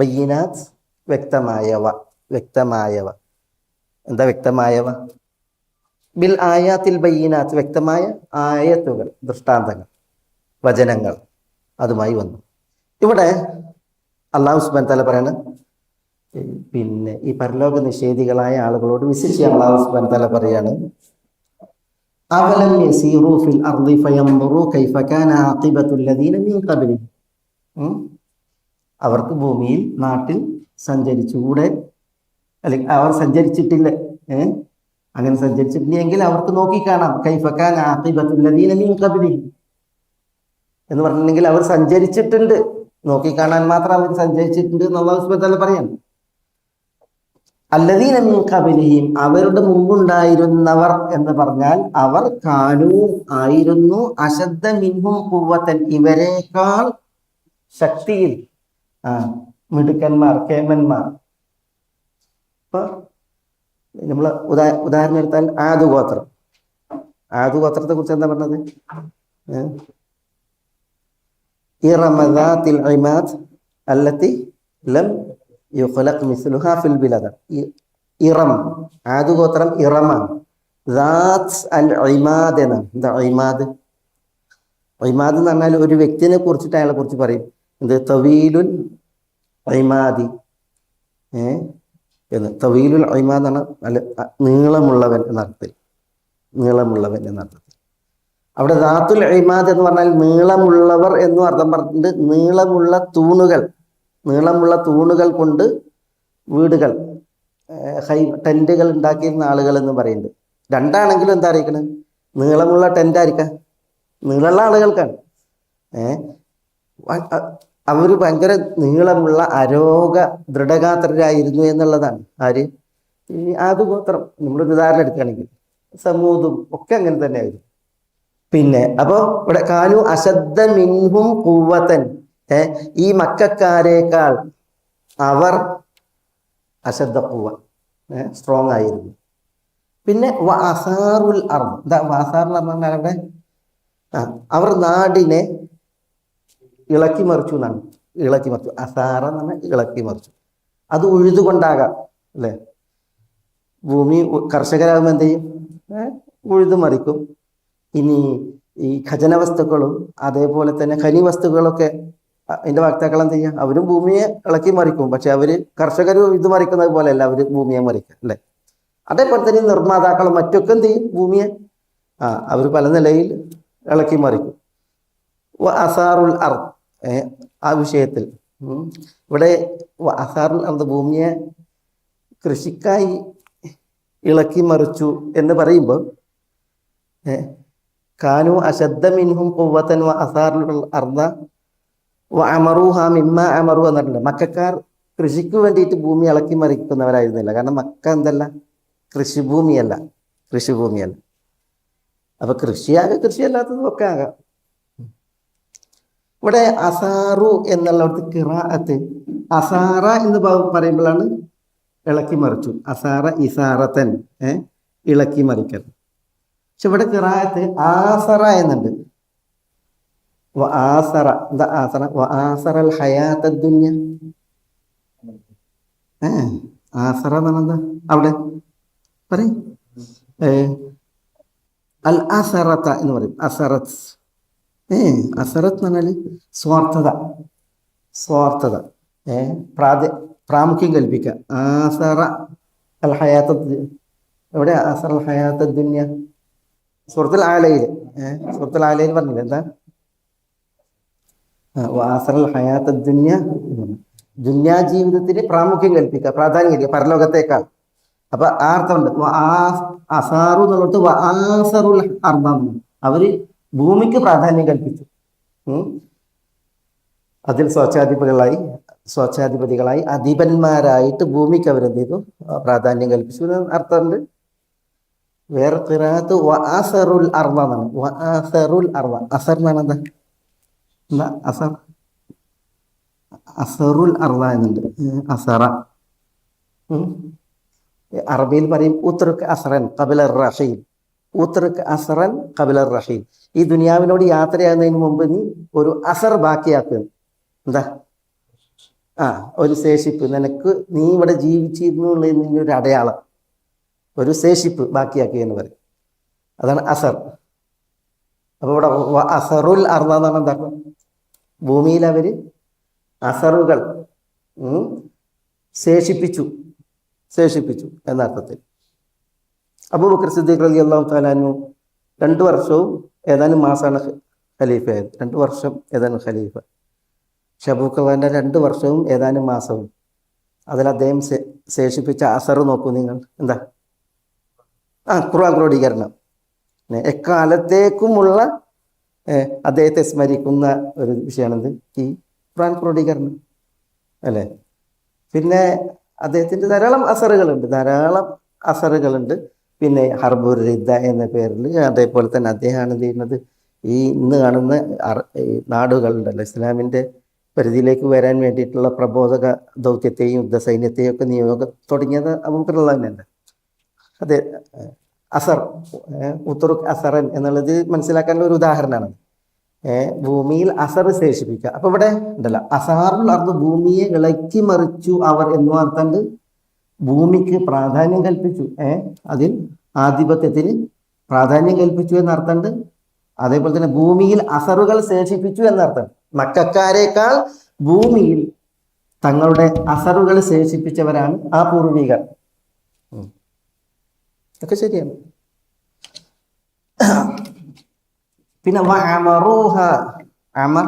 ബയ്യിനാത്ത് വ്യക്തമായവ. എന്താ വ്യക്തമായവ? ബിൽ ആയാത്തിൽ ബയ്യിനാത്ത് വ്യക്തമായ ആയത്തുകൾ, ദൃഷ്ടാന്തങ്ങൾ, വചനങ്ങൾ അതുമായി വന്നു. ഇവിടെ അല്ലാഹു സുബ്ഹാനഹു വ തആല പറയാണ്, പിന്നെ ഈ പരലോക നിഷേധികളായ ആളുകളോട് വിശേഷിച്ച് അല്ലാഹു സുബ്ഹാനഹു വ തആല പറയാണ്, അവലം യസീറു ഫിൽ അർളി ഫയൻദുറു കൈഫ കാന ആഖിബത്തുൽ ലദീന മിൻ ഖബ്ലിഹിം, അവർക്ക് ഭൂമിയിൽ, നാട്ടിൽ സഞ്ചരിച്ചുകൂടെ? അല്ലെങ്കിൽ അവർ സഞ്ചരിച്ചിട്ടില്ല, അങ്ങനെ സഞ്ചരിച്ചിട്ടില്ലെങ്കിൽ അവർക്ക് നോക്കിക്കാണാം. കൈഫ കാന ആഖിബത്തുൽ ലദീന മിൻ ഖബ്ലിഹിം എന്ന് പറഞ്ഞിട്ടുണ്ടെങ്കിൽ അവർ സഞ്ചരിച്ചിട്ടുണ്ട്, നോക്കിക്കാണാൻ മാത്രം അവർ സഞ്ചരിച്ചിട്ടുണ്ട് എന്ന് അല്ലാഹു സുബ്ഹാനഹു വ തആല പറയാണ്. അല്ലദീന മിൻ ഖബ്ലിഹിം അവരുടെ മുമ്പുണ്ടായിരുന്നവർ എന്ന് പറഞ്ഞാൽ അവർ കാനൂ ആയിരുന്നു, അശദ്ദ മിൻഹും ഖുവ്വതൻ ഇവരെക്കാൾ ശക്തിയിൽ, മിടുക്കന്മാർ, കേമന്മാർ. ഇപ്പൊ നമ്മൾ ഉദാഹരണം എടുത്താൽ ആദുഗോത്രം. ആദുഗോത്രത്തെ കുറിച്ച് എന്താ പറഞ്ഞത്? ഇറമ ദാത്തിൽ ഇമാദ് അല്ലത്തി ലം യുഖ്ലഖ് മിസ്ലുഹാ ഫിൽ ബിലാദ്. ഇറം, ആദുഗോത്രം ഇറമാണ്. ദാത്ത് അൽ ഇമാദ് എന്നാണ്. എന്താ ഇമാദ്? ഇമാദ് എന്ന് പറഞ്ഞാൽ ഒരു വ്യക്തിനെ കുറിച്ചിട്ട് അയാളെ കുറിച്ച് പറയും. എന്ത്? തവീലുൽ ഇമാദി എന്ന്. തവീലുൽ ഇമാദ് എന്നാണ് നല്ല നീളമുള്ളവൻ എന്നർത്ഥത്തിൽ, നീളമുള്ളവൻ എന്നർത്ഥത്തിൽ. അവിടെ ദാത്തുൽ ഇമാദ് എന്ന് പറഞ്ഞാൽ നീളമുള്ളവർ എന്നും അർത്ഥം പറഞ്ഞിട്ടുണ്ട്. നീളമുള്ള തൂണുകൾ കൊണ്ട് വീടുകൾ, ടെന്റുകൾ ഉണ്ടാക്കിയിരുന്ന ആളുകൾ എന്ന് പറയുന്നുണ്ട്. രണ്ടാണെങ്കിലും എന്താ അറിയിക്കണത്? നീളമുള്ള ടെന്റ് ആയിരിക്കാം, നീളമുള്ള ആളുകൾക്കാണ്. അവർ ഭയങ്കര നീളമുള്ള അരോഗ ദൃഢഗാത്രരായിരുന്നു എന്നുള്ളതാണ്. ആര്? ഈ ആദുഗോത്രം. നമ്മളൊരു ഉദാഹരണം എടുക്കുകയാണെങ്കിൽ സമൂദും ഒക്കെ അങ്ങനെ തന്നെ ആയിരുന്നു. പിന്നെ അപ്പോ ഇവിടെ കാനു അശദ്ദ മിൻഹും ഖുവ്വതൻ, ഈ മക്കക്കാരേക്കാൾ അവർ അശദ്ദ ഖുവ്വ, സ്ട്രോങ് ആയിരുന്നു. പിന്നെ വഅസാറുൽ അർദ്, എന്താ വഅസാർ എന്ന് പറഞ്ഞാൽ അവിടെ അവർ നാടിനെ ഇളക്കി മറിച്ചു എന്നാണ്. ഇളക്കി മറിച്ചു, അസാറ എന്ന് പറഞ്ഞാൽ ഇളക്കി മറിച്ചു. അത് ഉഴുതുകൊണ്ടാകാം അല്ലേ? ഭൂമി കർഷകരാകുമ്പോൾ എന്ത് ചെയ്യും? ഉഴുതു മറിക്കും. ഇനി ഈ ഖജന വസ്തുക്കളും അതേപോലെ തന്നെ ഖനി വസ്തുക്കളൊക്കെ അതിന്റെ വക്താക്കൾ എന്ത് ചെയ്യുക? അവരും ഭൂമിയെ ഇളക്കി മറിക്കും. പക്ഷെ അവര് കർഷകർ ഇത് മറിക്കുന്നത് പോലെയല്ല അവർ ഭൂമിയെ മറിക്കുക അല്ലേ? അതേപോലെ തന്നെ നിർമ്മാതാക്കളും മറ്റൊക്കെ എന്ത് ചെയ്യും? ഭൂമിയെ അവർ പല നിലയിൽ ഇളക്കി മറിക്കും. അസാറുൽ അർദ്, ആ വിഷയത്തിൽ ഇവിടെ അസാറുൽ അർദ് ഭൂമിയെ കൃഷിക്കായി ഇളക്കി മറിച്ചു എന്ന് പറയുമ്പോൾ കാനു അശദ്ദ മിൻഹും ഖുവ്വതൻ വഅസാറുൽ അർദ വഅമറൂഹ മിമ്മ അമറു എന്നിട്ടുണ്ട്. മക്കാർ കൃഷിക്ക് വേണ്ടിയിട്ട് ഭൂമി ഇളക്കി മറിക്കുന്നവരായിരുന്നില്ല. കാരണം മക്ക എന്തല്ല? കൃഷിഭൂമിയല്ല. അപ്പൊ കൃഷിയല്ലാത്തതും ഒക്കെ ആകാം. ഇവിടെ അസാറു എന്നുള്ളടത്ത് ഖിറാഅത്ത് അസാറ എന്ന് പറയുമ്പോഴാണ് ഇളക്കി മറിച്ചു. അസാറ ഇസാറത്തൻ, ഇളക്കി മറിക്കൽ. പക്ഷെ ഇവിടെ ഖിറാഅത്ത് ആസറ എന്നുണ്ട്. ആസറ, എന്താ ആസറ? ആസറൽ ഹയാത്തദ് ദുനിയ. ആസറ എന്ന് പറഞ്ഞാൽ എന്താ? അവിടെ പറയും അൽ അസറത്ത എന്ന് പറയും. അസറത്ത്, അസറത്ത് എന്ന് പറഞ്ഞാൽ സ്വാർത്ഥത, സ്വാർത്ഥത, പ്രാമുഖ്യം കൽപ്പിക്കുക. ആസറ അൽ ഹയാത്തദ്, എവിടെ ആസറ അൽ ഹയാത്തദ് ദുനിയ? സൂറത്തുൽ ആലയിൽ, സൂറത്തുൽ ആലയിൽ പറഞ്ഞില്ല എന്താ? ആസറൽ ഹയാത്തദ് ദുനിയ, ദുന്യാ ജീവിതത്തിന് പ്രാമുഖ്യം കൽപ്പിക്കുക, പ്രാധാന്യം കൽപ്പിക്കുക പരലോകത്തേക്കാൾ. അപ്പൊ ആ അർത്ഥമുണ്ട്. അസാറു എന്നുള്ളത് ആസറുൽ അർബം, അവര് ഭൂമിക്ക് പ്രാധാന്യം കൽപ്പിച്ചു. അതിൽ സ്വേച്ഛാധിപതികളായി അധിപന്മാരായിട്ട് ഭൂമിക്ക് അവരെന്ത് ചെയ്തു? പ്രാധാന്യം കൽപ്പിച്ചു എന്ന് അർത്ഥമുണ്ട്. വേറെ ഖിറാഅത്ത് വഅസറുൽ അർള എന്നാണ്. വഅസറുൽ അർള, അസർ എന്നാണ് എന്താ? എന്താ അസർ? അസറുൽ അർള എന്നുണ്ട്. അസറ അറബിയിൽ പറയും ഉത്രുക് അസറൻ ഖബല റഹീൽ. ഉത്രുക് അസറൻ ഖബല റഹീൽ. ഈ ദുനിയാവിനോട് യാത്രയാകുന്നതിന് മുമ്പ് നീ ഒരു അസർ ബാക്കിയാക്കുക. എന്താ? ഒരു ശേഷിപ്പ് നിനക്ക്, നീ ഇവിടെ ജീവിച്ചിരുന്നു എന്നുള്ളതിന് ഒരു അടയാളം, ഒരു ശേഷിപ്പ് ബാക്കിയാക്കുക എന്ന് പറയും. അതാണ് അസർ. അപ്പൊ ഇവിടെ അസറുൽ അർള എന്നാണ് എന്താ? ഭൂമിയിൽ അവര് അസറുകൾ ശേഷിപ്പിച്ചു എന്നർത്ഥത്തിൽ. അബൂബക്കർ സിദ്ദീഖ് റളിയല്ലാഹു തആല അൻഹു 2 വർഷവും ഏതാനും മാസമാണ് ഖലീഫയായത്. 2 വർഷം ഏതാനും ഖലീഫ. ഷബൂഖാന്റെ 2 വർഷവും ഏതാനും മാസവും, അതിൽ അദ്ദേഹം ശേഷിപ്പിച്ച അസർ നോക്കൂ നിങ്ങൾ. എന്താ? ഖുർആൻ ക്രോഡീകരണം. എക്കാലത്തേക്കുമുള്ള അദ്ദേഹത്തെ സ്മരിക്കുന്ന ഒരു വിഷയമാണിത്, ഈ ഖുർആൻ ക്രോഡീകരണം അല്ലേ. പിന്നെ അദ്ദേഹത്തിൻ്റെ ധാരാളം അസറുകളുണ്ട്. പിന്നെ ഹർബുർ റിദ്ദ എന്ന പേരിൽ, അതേപോലെ തന്നെ അദ്ദേഹമാണ് എന്ത് ചെയ്യുന്നത്? ഈ ഇന്ന് കാണുന്ന നാടുകളുണ്ടല്ലോ, ഇസ്ലാമിൻ്റെ പരിധിയിലേക്ക് വരാൻ വേണ്ടിയിട്ടുള്ള പ്രബോധക ദൗത്യത്തെയും യുദ്ധസൈന്യത്തെയും ഒക്കെ നിയോഗം തുടങ്ങിയത് അബൂബക്കർ തന്നെയല്ല. അതെ, അസർ, ഉത്തുറുക് അസറൻ എന്നുള്ളത് മനസ്സിലാക്കാനുള്ള ഒരു ഉദാഹരണമാണ്. ഭൂമിയിൽ അസർ ശേഷിപ്പിക്കുക. അപ്പൊ ഇവിടെ ഉണ്ടല്ലോ അസാറുൽ അർദ്, ഭൂമിയെ ഇളക്കി മറിച്ചു അവർ എന്നു അർത്ഥമുണ്ട്. ഭൂമിക്ക് പ്രാധാന്യം കൽപ്പിച്ചു, അതിൽ ആധിപത്യത്തിന് പ്രാധാന്യം കൽപ്പിച്ചു എന്നർത്ഥമുണ്ട്. അതേപോലെ തന്നെ ഭൂമിയിൽ അസറുകൾ ശേഷിപ്പിച്ചു എന്നർത്ഥം. മക്കക്കാരേക്കാൾ ഭൂമിയിൽ തങ്ങളുടെ അസറുകൾ ശേഷിപ്പിച്ചവരാണ് ആ പൂർവികർ. ഒക്കെ ശരിയാണ്. പിന്നെ അമറൂഹ, അമർ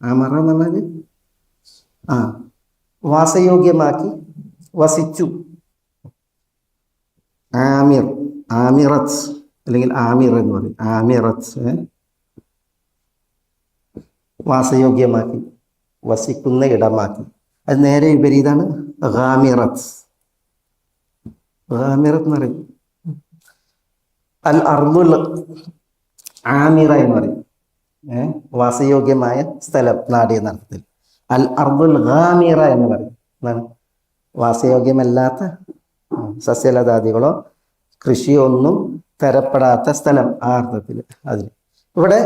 എന്ന് പറഞ്ഞാല് വാസയോഗ്യമാക്കി, വസിച്ചു. ആമിറത്ത് അല്ലെങ്കിൽ ആമിർ എന്ന് പറയും. ആമിറത്ത്, വാസയോഗ്യമാക്കി, വസിക്കുന്ന ഇടമാക്കി. അത് നേരെ വിപരീതമാണ് ഗാമിറത്ത്. ഗാമിറത്ത് എന്ന് പറയും. അൽ അർദുൽ ആമിറ എന്ന് പറയും, വാസയോഗ്യമായ സ്ഥലം, നാട് എന്ന അർത്ഥത്തിൽ. അൽ അർദുൽ ഗാമിറ എന്ന് പറയും, എന്താണ്? വാസയോഗ്യമല്ലാത്ത സസ്യലതാദികളോ കൃഷിയോ ഒന്നും തരപ്പെടാത്ത സ്ഥലം, ആ അർത്ഥത്തിൽ. അതിന് ഇവിടെ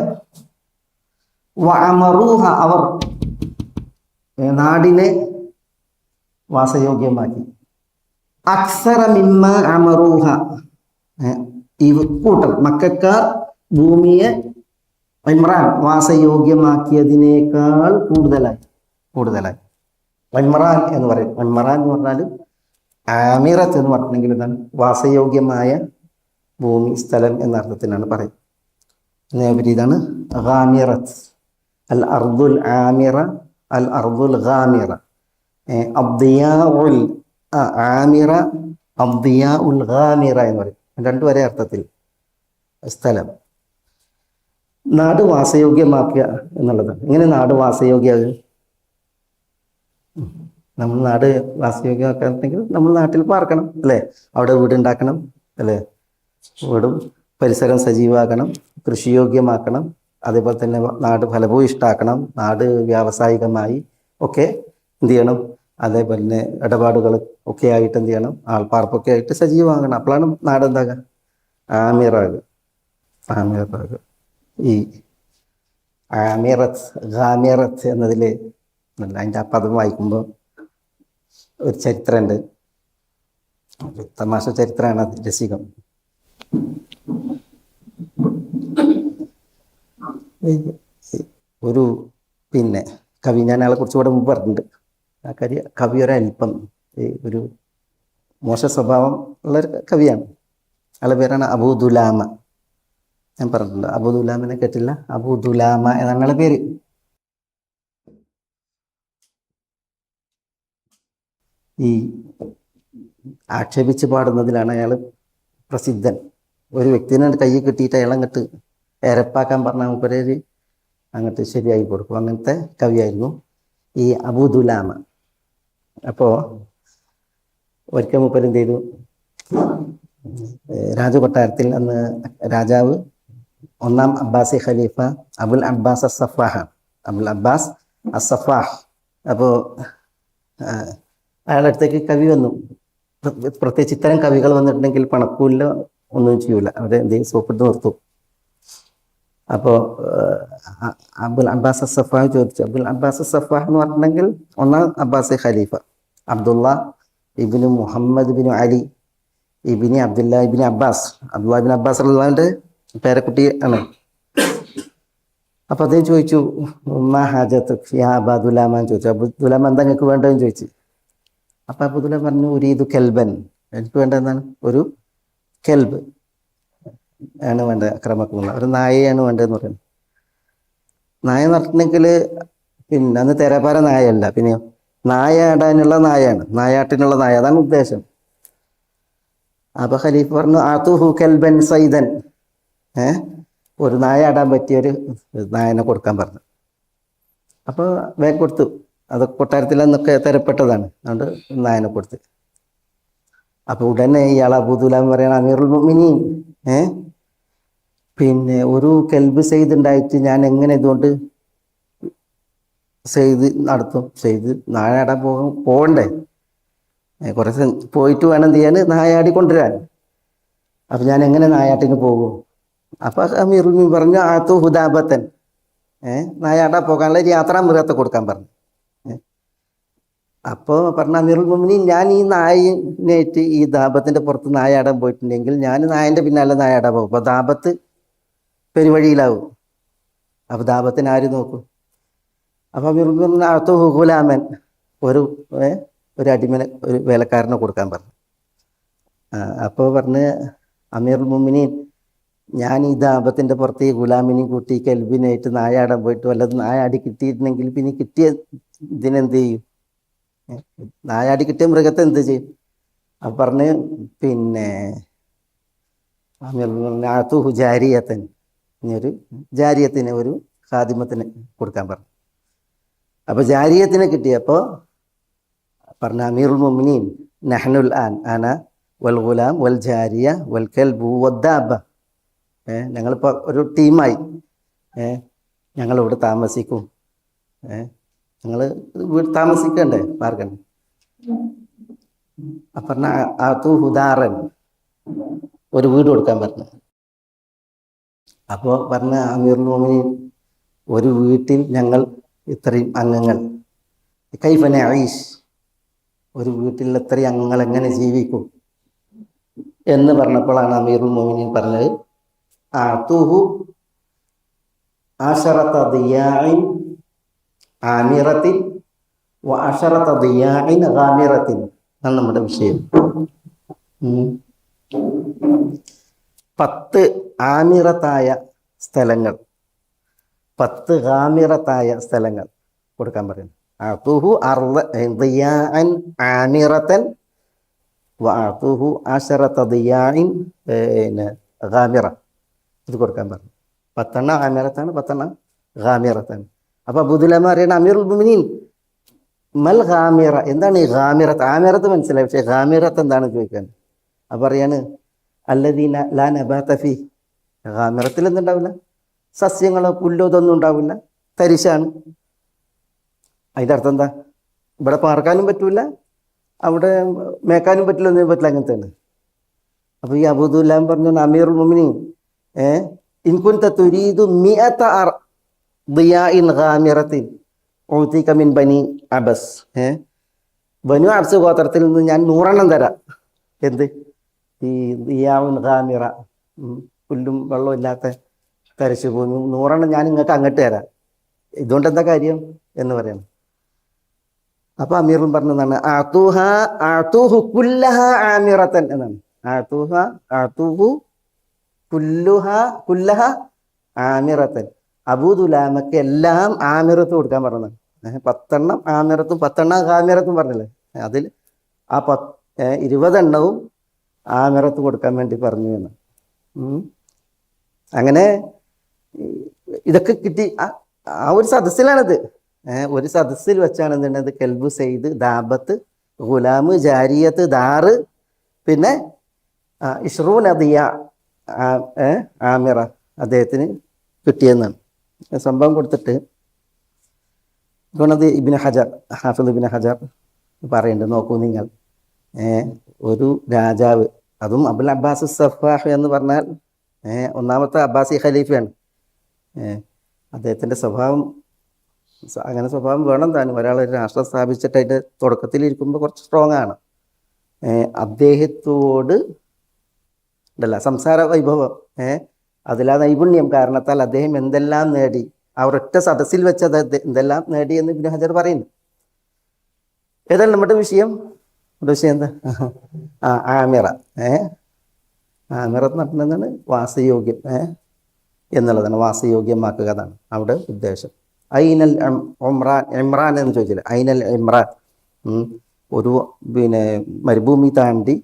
വഅമറൂഹ, അവർ നാടിനെ വാസയോഗ്യമാക്കി. അക്സറ മിമ്മ അമറൂഹ, ഈ കൂട്ടർ മക്കക്കാർ ഭൂമിയെ ഇമ്രാൻ വാസയോഗ്യമാക്കിയതിനേക്കാൾ കൂടുതലായി. വൻമറാൻ എന്ന് പറയും. വൻമറാൻ എന്ന് പറഞ്ഞാൽ ആമിറത്ത് എന്ന് പറഞ്ഞിട്ടുണ്ടെങ്കിൽ എന്താണ്? വാസയോഗ്യമായ ഭൂമി, സ്ഥലം എന്ന അർത്ഥത്തിനാണ് പറയുന്നത്. നേപരീതാണ് ഗാമിറത്ത്. അൽ അർദുൽ ആമിറ, അൽ അർദുൽ ഗാമിറ. അബ്ദിയാഉൽ ആമിറ, അബ്ദിയാഉൽ ഗാമിറ എന്ന് പറയും. 2 വരെ അർത്ഥത്തിൽ സ്ഥലം. നാട് വാസയോഗ്യമാക്കുക എന്നുള്ളതാണ്. എങ്ങനെ നാട് വാസയോഗ്യമാകുക? നമ്മൾ നാട് വാസയോഗ്യമാക്കണമെങ്കിൽ നമ്മൾ നാട്ടിൽ പാർക്കണം അല്ലേ, അവിടെ വീടുണ്ടാക്കണം അല്ലേ, വീടും പരിസരം സജീവമാക്കണം, കൃഷിയോഗ്യമാക്കണം, അതേപോലെ തന്നെ നാട് ഫലഭൂയിഷ്ടാക്കണം, നാട് വ്യാവസായികമായി ഒക്കെ എന്ത് ചെയ്യണം? അതേപോലെ തന്നെ ഇടപാടുകൾ ഒക്കെ ആയിട്ട് എന്ത് ചെയ്യണം, ആൾപ്പാർപ്പൊക്കെ ആയിട്ട് സജീവമാകണം. അപ്പോഴാണ് നാടെന്താകുക, ആമിറാകുക. ആമിറാകുക. ഈ ആമിറത്ത് ഗാമിറത്ത് എന്നതിൽ അതിൻ്റെ ആ പദം വായിക്കുമ്പോൾ ഒരു ചരിത്രമുണ്ട്, ഒരു തമാശ ചരിത്രമാണ് അത്, രസികം. ഒരു പിന്നെ കവി, ഞാൻ അയാളെ കുറിച്ച് ഇവിടെ മുമ്പ് പറഞ്ഞിട്ടുണ്ട്. ആ കവി ഒരല്പം ഒരു മോശ സ്വഭാവം ഉള്ളൊരു കവിയാണ്. അയാളുടെ പേരാണ് അബൂ ദുലാമ. ഞാൻ പറഞ്ഞിട്ടുണ്ട്, അബൂ ദുലാമിനെ കേട്ടില്ല, അബൂ ദുലാമ എന്നാണ് അയാളുടെ പേര്. ഈ ആക്ഷേപിച്ച് പാടുന്നതിലാണ് അയാൾ പ്രസിദ്ധൻ. ഒരു വ്യക്തിനെ കയ്യിൽ കിട്ടിയിട്ട് അയാളങ്ങോട്ട് എരപ്പാക്കാൻ പറഞ്ഞാൽ മൂപ്പര് അങ്ങോട്ട് ശരിയായി കൊടുക്കും. അങ്ങനത്തെ കവിയായിരുന്നു ഈ അബൂ ദുലാമ. അപ്പോൾ ഒരിക്കൽ മൂപ്പര് എന്ത് ചെയ്തു, രാജകൊട്ടാരത്തിൽ അന്ന് രാജാവ് ഒന്നാം അബ്ബാസി ഖലീഫ അബുൽ അബ്ബാസ് അസ്സഫാഹ്, അബുൽ അബ്ബാസ് അസ്സഫാഹ്. അപ്പോൾ അയാളുടെ അടുത്തേക്ക് കവി വന്നു. പ്രത്യേകിച്ച് ഇത്തരം കവികൾ വന്നിട്ടുണ്ടെങ്കിൽ പണക്കൂല്ല ഒന്നും ചെയ്യൂല, അവരെ എന്തെങ്കിലും സോപ്പിട്ട് നിർത്തും. അപ്പോൾ അബുൽ അബ്ബാസ് അസ്സഫാഹ് ചോദിച്ചു, അബുൽ അബ്ബാസ് അസ്സഫാഹ് എന്ന് പറഞ്ഞിട്ടുണ്ടെങ്കിൽ ഒന്നാം അബ്ബാസി ഖലീഫ അബ്ദുള്ള ഇബിന് മുഹമ്മദ് ബിൻ അലി ഇബിനി അബ്ദുല്ല ഇബിന് അബ്ബാസ്, അബ്ദുള്ള ഇബിൻ അബ്ബാസ് ഉള്ളതിൻ്റെ പേരക്കുട്ടി ആണ്. അപ്പോൾ അദ്ദേഹം ചോദിച്ചു, ഉമ്മ ഹാജത്ത് യാ അബാ ദുലാമ എന്ന് ചോദിച്ചു. അബു ദുലാമ എന്താ നിങ്ങൾക്ക് വേണ്ടതെന്ന് ചോദിച്ചു. അപ്പോൾ അബു ദുലാമ പറഞ്ഞു, ഉരീദു കെൽബൻ, എനിക്ക് വേണ്ട എന്താണ്, ഒരു കെൽബ് ആണ് വേണ്ടത്, അക്രമക്കുള്ള ഒരു നായയാണ് വേണ്ടതെന്ന് പറയുന്നത്. നായ എന്ന് പറഞ്ഞിട്ടുണ്ടെങ്കിൽ പിന്നെ അന്ന് തെരപ്പാര നായയല്ല, പിന്നെ നായ ആടാനുള്ള നായയാണ്, നായാട്ടിനുള്ള നായ, അതാണ് ഉദ്ദേശം. അപ്പൊ ഖലീഫ പറഞ്ഞു, ആതുഹു കൽബൻ സൈദൻ, ഒരു നായ ആടാൻ പറ്റിയൊരു നായനെ കൊടുക്കാൻ പറഞ്ഞു. അപ്പോൾ വേഗം കൊടുത്തു. അത് കൊട്ടാരത്തിൽ അന്നൊക്കെ തരപ്പെട്ടതാണ്, അതുകൊണ്ട് നായനെ കൊടുത്ത്. അപ്പോൾ ഉടനെ ഇയാൾ അബൂ ദുലാം പറയണം, അമീറുൽ മുഅ്മിനീൻ, പിന്നെ ഒരു കെൽബ് സെയ്ദ് ഉണ്ടായിട്ട് ഞാൻ എങ്ങനെ ഇതുകൊണ്ട് സെയ്ത് നടത്തും? സെയ്ത് നായാടാൻ പോകണ്ടേ, കുറച്ച് പോയിട്ട് വേണം എന്ത് ചെയ്യാൻ, നായാടി കൊണ്ടുവരാൻ. അപ്പം ഞാൻ എങ്ങനെ നായാട്ടിന് പോകും? അപ്പം അമീറുൽ മുഅ്മിനീൻ പറഞ്ഞു, ആത്തു ഹുദാബത്തൻ, നായാടാൻ പോകാനുള്ള ഒരു യാത്രാ മൃഗത്തെ കൊടുക്കാൻ പറഞ്ഞു. അപ്പോൾ പറഞ്ഞ അമീറുൽ മുഅ്മിനീൻ, ഞാൻ ഈ നായിനായിട്ട് ഈ ദാബത്തിൻ്റെ പുറത്ത് നായാടാൻ പോയിട്ടുണ്ടെങ്കിൽ ഞാൻ നായൻ്റെ പിന്നാലെ നായാടാൻ പോകും. അപ്പോൾ ദാബത്ത് പെരുവഴിയിലാവും, അപ്പോൾ ദാബത്തിന് ആര് നോക്കും? അപ്പോൾ അമീറുൽ മുഅ്മിനീൻ അഅ്തു ഗുലാമൻ, ഒരു അടിമനെ, ഒരു വേലക്കാരനെ കൊടുക്കാൻ പറഞ്ഞു. അപ്പോൾ പറഞ്ഞ് അമീറുൽ മുഅ്മിനീൻ, ഞാൻ ഈ ദാബത്തിൻ്റെ പുറത്ത് ഈ ഗുലാമിനെയും കൂട്ടി കെൽബിനായിട്ട് നായാടാൻ പോയിട്ട് വല്ലതും നായാടി കിട്ടിയിട്ടുണ്ടെങ്കിൽ പിന്നെ കിട്ടിയ ഇതിനെന്ത് ചെയ്യും? നായാടി കിട്ടിയ മൃഗത്തെ എന്ത് ചെയ്യും? അപ്പം പറഞ്ഞ് പിന്നെ അമീറുൽ ജാരിയത്തൻ, ഒരു ജാരിയത്തിന്, ഒരു ഖാദിമത്തിന് കൊടുക്കാൻ പറഞ്ഞു. അപ്പോൾ ജാരിയത്തിനെ കിട്ടിയപ്പോൾ പറഞ്ഞ അമീറുൽ മുഅ്മിനീൻ, നഹ്നുൽ ആൻ അന വൽ ഗുലാം വൽ ജാരിയ വൽ കൽബു വദ്ദാബ, ഞങ്ങളിപ്പോൾ ഒരു ടീമായി, ഞങ്ങളിവിടെ താമസിക്കും, ഞങ്ങൾ വീട് താമസിക്കണ്ടേ, മാർഗണ്ട്. അപ്പം പറഞ്ഞ ആത്തു ഹുദാറൻ, ഒരു വീട് കൊടുക്കാൻ പറഞ്ഞു. അപ്പോൾ പറഞ്ഞ അമീറുൽ മുഅ്മിനീൻ, ഒരു വീട്ടിൽ ഞങ്ങൾ ഇത്രയും അംഗങ്ങൾ, കൈഫ നഈഷ്, ഒരു വീട്ടിൽ ഇത്രയും അംഗങ്ങൾ എങ്ങനെ ജീവിക്കും എന്ന് പറഞ്ഞപ്പോഴാണ് അമീറുൽ മുഅ്മിനീൻ പറഞ്ഞത്, ആതുഹു അശറത ദിയാഇൻ ആമിറത്തിൻ വ അശറത ദിയാഇൻ ഗാമിറത്തിൻ, ആണ് നമ്മുടെ വിഷയം. 10 ആമിറത്തായ സ്ഥലങ്ങൾ, 10 ഗാമിറത്തായ സ്ഥലങ്ങൾ കൊടുക്കാൻ പറയുന്നു. അഅ്തുഹു ദിയാഅൻ ആമിറത്തൻ വ അഅ്തുഹു അശറത ദിയാഇൻ ഗാമിറ, ഇത് കൊടുക്കാൻ പറഞ്ഞു. 10 ആമിറത്താണ്, 10 ഗാമിറത്താണ്. അപ്പോൾ അബൂ ദുലാമ അറിയണം, അമീറുൽ മുഅ്മിനീൻ മൽ ഗാമിറ, എന്താണ് ഈ ഗാമിറത്ത്? ആമിറത്ത് മനസ്സിലായി, പക്ഷേ ഗാമിറത്ത് എന്താണെന്ന് ചോദിക്കാൻ. അപ്പോൾ പറയാണ്, അല്ലദീന ലാ നബാത ഫീ, ഗാമിറത്തിൽ എന്തുണ്ടാവില്ല, സസ്യങ്ങളോ പുല്ലോ ഇതൊന്നും ഉണ്ടാവില്ല, തരിശാണ്. അതിൻ്റെ അർത്ഥം എന്താ? ഇവിടെ പാർക്കാനും പറ്റൂല, അവിടെ മേക്കാനും പറ്റില്ല, ഒന്നിനും പറ്റില്ല, അങ്ങനത്തെയാണ്. അപ്പോൾ ഈ അബൂദുല്ലാം പറഞ്ഞു, അമീറുൽ മുഅ്മിനീൻ ഇൻ കുൻത തുരീദു മിഅത ദിയാഇൻ ഗാമിറത്തിൻ ഊതിക മിൻ ബനി അബസ്. ബനു അബ്സ് ഗോത്രത്തിൽ നിന്ന് ഞാൻ 100 തരാം. എന്ത്? ഈ ദിയാഉൻ ഗാമിറ, പുല്ലും വെള്ളവും ഇല്ലാത്ത തരിശു ഭൂമി 100 ഞാൻ നിങ്ങൾക്ക് അങ്ങോട്ട് തരാം. ഇതുകൊണ്ട് എന്താ കാര്യം എന്ന് പറയണം. അപ്പൊ അമീറും പറഞ്ഞതാണ് ആതൂഹു കുല്ലഹ ആമിറത്തൻ എന്നാണ്. ആതൂഹു കുല്ലഹ ആമിറത്തൻ. അബൂദുലാമക്ക് എല്ലാം ആമിറത്ത് കൊടുക്കാൻ പറഞ്ഞതാണ്. 10 ആമിറത്തും 10 ആമിറത്തും പറഞ്ഞില്ലേ, അതിൽ ആ 20 ആമിറത്ത് കൊടുക്കാൻ വേണ്ടി പറഞ്ഞു എന്ന്. അങ്ങനെ ഇതൊക്കെ കിട്ടി. ആ ഒരു സദസ്സിലാണിത്. ഒരു സദസ്സിൽ വെച്ചാണ് എന്തുള്ളത്, കെൽബ്, സെയ്ദ്, ദാബത്ത്, ഗുലാമ്, ജാരിയത്ത്, ദാറ്, പിന്നെ ഇഷ്റൂൻ അദിയ ആമിറ അദ്ദേഹത്തിന് കിട്ടിയെന്നാണ് സംഭവം കൊടുത്തിട്ട്. ഗുണത് ഇബ്നു ഹജർ, ഹാഫിദ് ഇബ്നു ഹജർ പറയുന്നുണ്ട്, നോക്കൂ നിങ്ങൾ, ഒരു രാജാവ്, അതും അബുൽ അബ്ബാസ് സഫാഹ് എന്ന് പറഞ്ഞാൽ ഒന്നാമത്തെ അബ്ബാസി ഖലീഫയാണ്. അദ്ദേഹത്തിൻ്റെ സ്വഭാവം, അങ്ങനെ സ്വഭാവം വേണം താനും. ഒരാൾ ഒരു രാഷ്ട്രം സ്ഥാപിച്ചിട്ട് അതിൻ്റെ തുടക്കത്തിലിരിക്കുമ്പോൾ കുറച്ച് സ്ട്രോങ് ആണ്. അദ്ദേഹത്തോട് ഉണ്ടല്ല സംസാര വൈഭവം, അതിലാ നൈപുണ്യം കാരണത്താൽ അദ്ദേഹം എന്തെല്ലാം നേടി, ആ ഒരൊറ്റ സദസ്സിൽ വെച്ചത് എന്തെല്ലാം നേടി എന്ന് ഇബ്നു ഹജർ പറയുന്നു. ഏതാണ് നമ്മുടെ വിഷയം? എന്താ? ആമിറ. ആമിറ എന്ന് പറഞ്ഞതാണ് വാസയോഗ്യം എന്നുള്ളതാണ്, വാസയോഗ്യമാക്കുക എന്നാണ് അവിടെ ഉദ്ദേശം. ഐനൽ ഇമ്രാൻ എന്ന് ചോദിച്ചില്ല, ഐനൽ ഇമ്രാൻ. ഒരു മരുഭൂമി താണ്ടി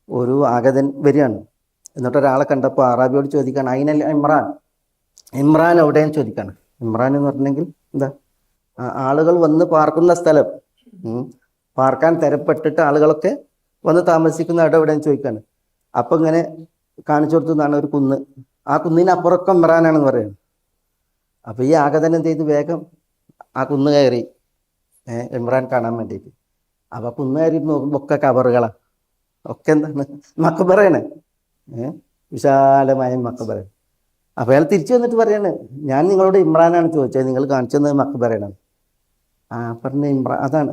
ഒരു ആഗതൻ വരികയാണ്. എന്നിട്ട് ഒരാളെ കണ്ടപ്പോൾ അറാബിയോട് ചോദിക്കുകയാണ്, ഐനൽ ഇമ്രാൻ, ഇമ്രാൻ എവിടെയെന്ന് ചോദിക്കുകയാണ്. ഇമ്രാൻ എന്ന് പറഞ്ഞെങ്കിൽ എന്താ? ആളുകൾ വന്ന് പാർക്കുന്ന സ്ഥലം, പാർക്കാൻ തരപ്പെട്ടിട്ട് ആളുകളൊക്കെ വന്ന് താമസിക്കുന്ന ഇടം എവിടെയെന്ന് ചോദിക്കുകയാണ്. അപ്പം ഇങ്ങനെ കാണിച്ചു കൊടുത്തതാണ് ഒരു കുന്ന്. ആ കുന്നിനപ്പുറക്കം ഇമ്രാനാണെന്ന് പറയുന്നത്. അപ്പോൾ ഈ ആഗതൻ എന്ത് ചെയ്തു, വേഗം ആ കുന്ന് കയറി ഇമ്രാൻ കാണാൻ വേണ്ടിയിട്ട്. അപ്പോൾ കുന്ന് കയറി നോക്കുമ്പോൾ ഒക്കെ കബറുകളാണ്, ഒക്കെ എന്താണ്, മക്ബറയാണ്, വിശാലമായ മക്ബറയാണ്. അപ്പോൾ അയാൾ തിരിച്ചു വന്നിട്ട് പറയാണ്, ഞാൻ നിങ്ങളോട് ഇമ്രാനാണ് ചോദിച്ചത്, നിങ്ങൾ കാണിച്ചു തന്നത് മക്ബറയാണ്. പറഞ്ഞ ഇമ്രാൻ അതാണ്.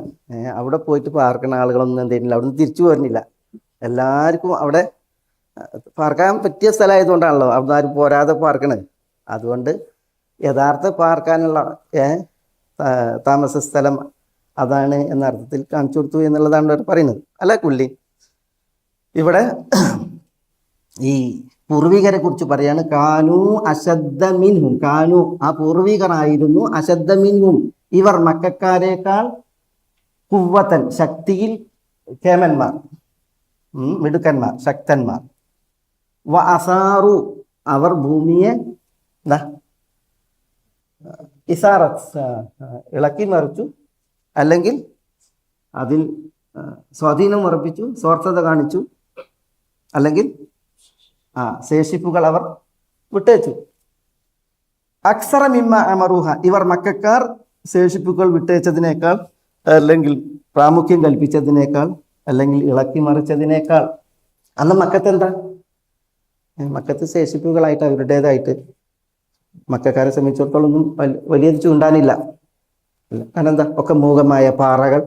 അവിടെ പോയിട്ട് പാർക്കുന്ന ആളുകളൊന്നും എന്ത് ചെയ്യുന്നില്ല, അവിടെ നിന്ന് തിരിച്ചു പോരുന്നില്ല. എല്ലാവർക്കും അവിടെ പാർക്കാൻ പറ്റിയ സ്ഥലമായതുകൊണ്ടാണല്ലോ അവിടെ ആരും പോരാതെ പാർക്കണത്. അതുകൊണ്ട് യഥാർത്ഥ പാർക്കാനുള്ള താമസ സ്ഥലം അതാണ് എന്ന അർത്ഥത്തിൽ കാണിച്ചു കൊടുത്തു എന്നുള്ളതാണ് അവർ പറയുന്നത്. അല്ല കുല്ലി ഇവിടെ ഈ പൂർവികരെ കുറിച്ച് പറയാണ്, കാനു അശദ്ദ മിൻഹും, കാനു ആ പൂർവികരായിരുന്നു, അശദ്ദ മിൻഹും ഇവർ മക്കക്കാരേക്കാൾ, കുവ്വത്തൻ ശക്തിയിൽ, കേമന്മാർ, മിടുക്കന്മാർ, ശക്തന്മാർ, വ അസാറു അവർ ഭൂമിയെ ഇസാറത്ത് ഇളക്കി മറിച്ചു, അല്ലെങ്കിൽ അതിൽ സ്വാധീനം ഉറപ്പിച്ചു, സ്വാർത്ഥത കാണിച്ചു, അല്ലെങ്കിൽ ശേഷിപ്പുകൾ അവർ വിട്ടേച്ചു. അക്സറ മിമ്മ അമറുഹ ഇവർ മക്കക്കാർ ശേഷിപ്പുകൾ വിട്ടേച്ചതിനേക്കാൾ, അല്ലെങ്കിൽ പ്രാമുഖ്യം കൽപ്പിച്ചതിനേക്കാൾ, അല്ലെങ്കിൽ ഇളക്കി മറിച്ചതിനേക്കാൾ. അന്ന് മക്കത്ത് എന്താ, മക്കത്ത് ശേഷിപ്പുകളായിട്ട് അവരുടേതായിട്ട് മക്കാരെ സംബന്ധിച്ചിടത്തോളം ഒന്നും വലിയത് ചൂണ്ടാനില്ല. കാരണം എന്താ, ഒക്കെ മൂകമായ പാറകൾ,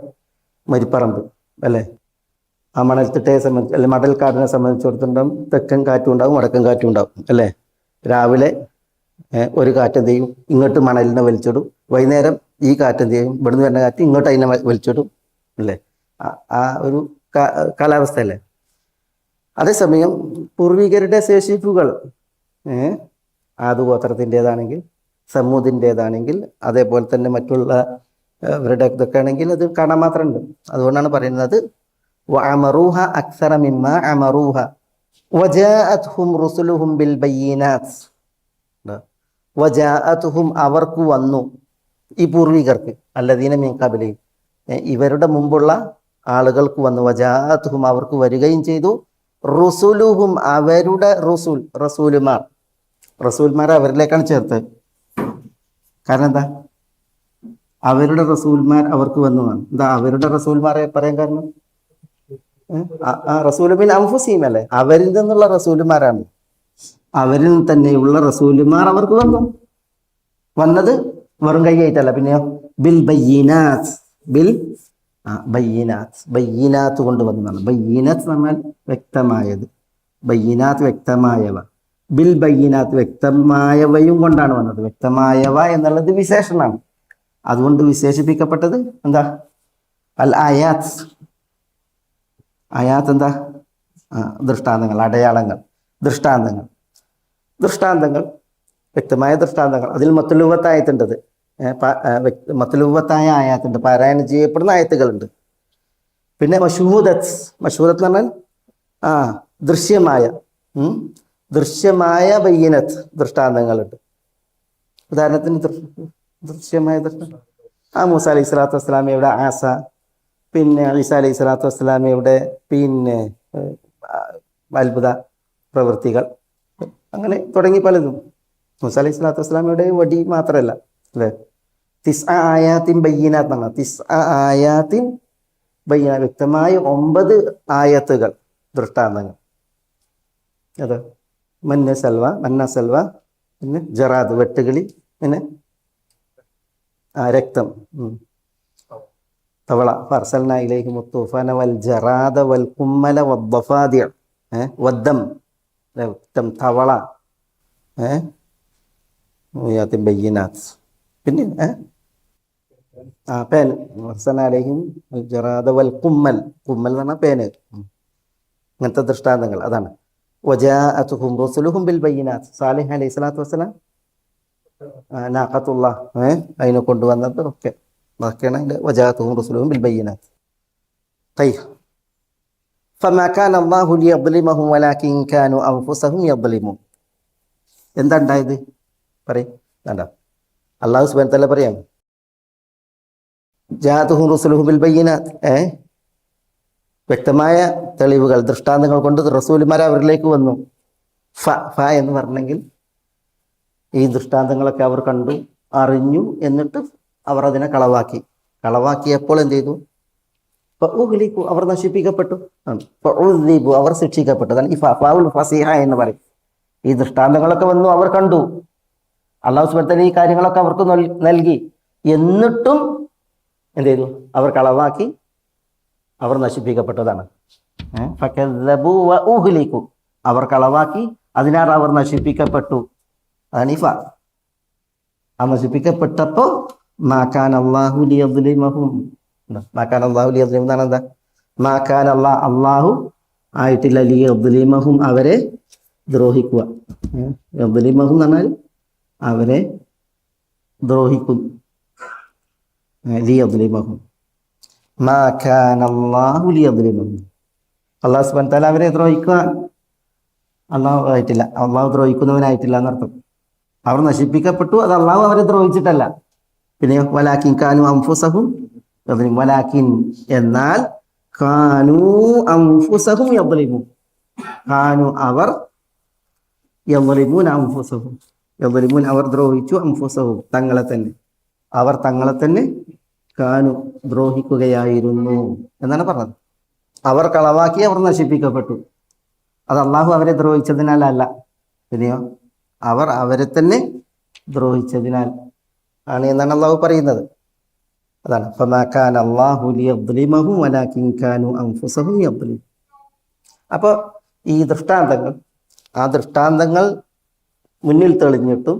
മരിപ്പറമ്പ് അല്ലേ. ആ മണൽത്തിട്ടയെ സംബന്ധിച്ച്, അല്ലെ മടൽക്കാടിനെ സംബന്ധിച്ചിടത്തോളം തെക്കൻ കാറ്റും ഉണ്ടാവും, വടക്കൻ കാറ്റും ഉണ്ടാവും അല്ലേ. രാവിലെ ഒരു കാറ്റെന്ത് ചെയ്യും, ഇങ്ങോട്ട് മണലിനെ വലിച്ചിടും. വൈകുന്നേരം ഈ കാറ്റെന്ത് ചെയ്യും, ഇവിടുന്ന് വരുന്ന കാറ്റ് ഇങ്ങോട്ട് അതിനെ വലിച്ചിടും അല്ലേ. ആ ഒരു കാലാവസ്ഥയല്ലേ. അതേസമയം പൂർവികരുടെ ശേഷിപ്പുകൾ ആദ് ഗോത്രത്തിൻ്റെതാണെങ്കിൽ, സമൂദിൻ്റെതാണെങ്കിൽ, അതേപോലെ തന്നെ മറ്റുള്ള ഇവരുടെ ഇതൊക്കെ ആണെങ്കിൽ അത് കാണാൻ മാത്രമുണ്ട്. അതുകൊണ്ടാണ് പറയുന്നത് വഅമറൂഹ അക്സറ മിമ്മ അമറൂഹ വജാഅത്ഹും റുസുലുഹും ബിൽ ബയ്യിനാത്ത്. വജാഅത്ഹും അവർക്ക് വന്നു, ഈ പൂർവികർക്ക്, അല്ലദീന മിൻ ഖബ്ലിഹിം ഇവരുടെ മുമ്പുള്ള ആളുകൾക്ക് വന്നു, വജാഅത്ഹും അവർക്ക് വരികയും ചെയ്തു, റുസുലുഹും അവരുടെ റസൂലുമാർ അവരിലേക്കാണ് ചേർത്തത്. കാരണം എന്താ, അവരുടെ റസൂൽമാർ അവർക്ക് വന്നതാണ്. എന്താ അവരുടെ റസൂൽമാരെ പറയാൻ കാരണം? റസൂൽ ബിൻ അൻഫുസിഹിം അല്ലേ, അവരിൽ നിന്നുള്ള റസൂലുമാരാണ്. അവരിൽ തന്നെയുള്ള റസൂലുമാർ അവർക്ക് വന്നത് വെറും കൈയായിട്ടല്ല, പിന്നെയോ ബിൽ ബയ്യിനാത്ത്, ബിൽ ബയ്യിനാത്ത് കൊണ്ട് വന്നതാണ്. ബയ്യിനാത്ത് പറഞ്ഞാൽ വ്യക്തമായത്, ബയ്യിനാത്ത് വ്യക്തമായവ, ബിൽ ബയ്യിനാത്ത് വ്യക്തമായവയും കൊണ്ടാണ് വന്നത്. വ്യക്തമായവ എന്നുള്ളത് വിശേഷണമാണ്, അതുകൊണ്ട് വിശേഷിപ്പിക്കപ്പെട്ടത് എന്താ? അൽ ആയാത്ത്. ആയാത്ത് എന്താ? ദൃഷ്ടാന്തങ്ങൾ, അടയാളങ്ങൾ, ദൃഷ്ടാന്തങ്ങൾ, വ്യക്തമായ ദൃഷ്ടാന്തങ്ങൾ. അതിൽ മത്ലൂവത്തായത്തുണ്ടത്, മത്ലൂവത്തായ ആയാത്തുണ്ട്, പാരായണം ചെയ്യപ്പെടുന്ന ആയത്തുകളുണ്ട്. പിന്നെ മഷൂദത്ത് എന്ന് പറഞ്ഞാൽ ദൃശ്യമായ ബയ്യിനത്ത്, ദൃഷ്ടാന്തങ്ങളുണ്ട്. ഉദാഹരണത്തിന് ദൃശ്യമായ മൂസ അലൈഹി സ്വലാത്തു വസ്സലാമയുടെ ആസ, പിന്നെ ഈസാ അലൈഹി സ്വലാത്തു വസ്സലാമയുടെ പിന്നെ അത്ഭുത പ്രവൃത്തികൾ, അങ്ങനെ തുടങ്ങി പലതും. മൂസ അലൈഹി സ്വലാത്തു വസ്സലാമയുടെ വടി മാത്രമല്ല അല്ലേ, ആയാത്തിൻ ബയ്യിനാത്ത് എന്നാണ്. ആയാത്തിൻ ബയ്യിന, വ്യക്തമായ 9 ആയത്തുകൾ, ദൃഷ്ടാന്തങ്ങൾ. അത് മന്ന സൽവ, പിന്നെ ജറാദ് വെട്ടുകിളി, പിന്നെ രക്തം, തവള, ഫർസൽന ഇലൈഹിം തൂഫാന വൽ ജറാദ വൽ കുമ്മല വദ്ദഫാദിഅ, വദ്ദം രക്തം, തവള, യാത്തിൻ ബയ്യിനാത്ത്. പിന്നെ പേൻ, ഫർസൽന ഇലൈഹിം വൽ ജറാദ വൽ കുമ്മൽ എന്ന് പറഞ്ഞാൽ പേന്. അങ്ങനത്തെ ദൃഷ്ടാന്തങ്ങൾ അതാണ്. വജാഅതുഹും റസുലുഹും ബിൽ ബയ്യിനാത്ത്, സാലിഹ് അലൈഹി സ്വലാത്തു വസ്സലാം നാഖത്തുള്ള അതിനെ കൊണ്ടുവന്നത് ഒക്കെ ബാക്കിയാണ് അതിൻ്റെ വജാഅതുഹും റസുലുഹും ബിൽ ബയ്യിനാത്ത്. ഫമാ കാന അല്ലാഹു ലിയദ്ലിമഹും വലാകിൻ കാനൂ അൻഫുസഹും യദ്ലിമൂൻ. എന്താ ഉണ്ടായത് പറയും? വേണ്ട, അല്ലാഹു സുബ്ഹാനഹു വ തആല പറയാം, ജാഅതുഹും റസുലുഹും ബിൽ ബയ്യിനാത്ത്, വ്യക്തമായ തെളിവുകൾ, ദൃഷ്ടാന്തങ്ങൾ കൊണ്ട് റസൂലുമാർ അവരിലേക്ക് വന്നു. ഫ എന്ന് പറഞ്ഞെങ്കിൽ ഈ ദൃഷ്ടാന്തങ്ങളൊക്കെ അവർ കണ്ടു, അറിഞ്ഞു, എന്നിട്ട് അവർ അതിനെ കളവാക്കിയപ്പോൾ എന്ത് ചെയ്തു? അവർ നശിപ്പിക്കപ്പെട്ടു, അവർ ശിക്ഷിക്കപ്പെട്ടു. അതാണ് ഈ ഫാഉൽ ഫസീഹ എന്ന് പറയും. ഈ ദൃഷ്ടാന്തങ്ങളൊക്കെ വന്നു, അവർ കണ്ടു, അല്ലാഹു സുബ്ഹാനഹു വ തആല ഈ കാര്യങ്ങളൊക്കെ അവർക്ക് നൽകി, എന്നിട്ടും എന്ത് ചെയ്തു? അവർ കളവാക്കി, അവർ നശിപ്പിക്കപ്പെട്ടതാണ്. ഫകദ്ദബൂ വഉഹ്ലികൂ, അവർ കളവാക്കി, അതിനാൽ അവർ നശിപ്പിക്കപ്പെട്ടു. അതാണ് ഈ ഫ. നശിപ്പിക്കപ്പെട്ടപ്പോൾ മാ കാന അല്ലാഹു ലിയദ്ലിമഹും, മാ കാന അല്ലാഹു ലിയദ്ലിമഹും എന്നാണ് എന്താ? മാ കാന അല്ലാഹു ആയിട്ടില്ല ലിയദ്ലിമഹും, അവരെ ദ്രോഹിക്കുക. യദ്ലിമഹും എന്ന് പറഞ്ഞാൽ അവരെ ദ്രോഹിക്കും. ലിയദ്ലിമഹും മാ കാന അല്ലാഹു ലിയദ്ലിമഹും, അല്ലാഹു സുബ്ഹാനഹു വ തആല അവരെ ദ്രോഹിക്കാൻ അല്ലാഹു ആയിട്ടില്ല, അല്ലാഹു ദ്രോഹിക്കുന്നവനായിട്ടില്ല എന്നർത്ഥം. അവർ നശിപ്പിക്കപ്പെട്ടു, അത് അല്ലാഹു അവരെ ദ്രോഹിച്ചിട്ടല്ല. പിന്നെ വലാകിൻ കാനൂ അൻഫുസഹും യദ്ലിമൂൻ, വലാകിൻ എന്നാൽ കാനൂ അൻഫുസഹും യദ്ലിമൂൻ, കാനൂ അവർ, യദ്ലിമൂൻ അൻഫുസഹും, യദ്ലിമൂൻ അവർ ദ്രോഹിച്ചു, അൻഫുസഹും തങ്ങളെ തന്നെ, അവർ തങ്ങളെ തന്നെ കാനു ദ്രോഹിക്കുകയായിരുന്നു എന്നാണ് പറഞ്ഞത്. അവർ കളവാക്കി, അവർ നശിപ്പിക്കപ്പെട്ടു. അത് അള്ളാഹു അവരെ ദ്രോഹിച്ചതിനാലല്ല, പിന്നെയോ അവർ അവരെ തന്നെ ദ്രോഹിച്ചതിനാൽ ആണ് എന്നാണ് അള്ളാഹു പറയുന്നത്. അതാണ് ഫമാ കാന അല്ലാഹു ലിയദ്ലിമഹും വലാകിൻ കാനൂ അൻഫുസഹും യദ്ലിമൂൻ. അപ്പോൾ ഈ ദൃഷ്ടാന്തങ്ങൾ, ആ ദൃഷ്ടാന്തങ്ങൾ മുന്നിൽ തെളിഞ്ഞിട്ടും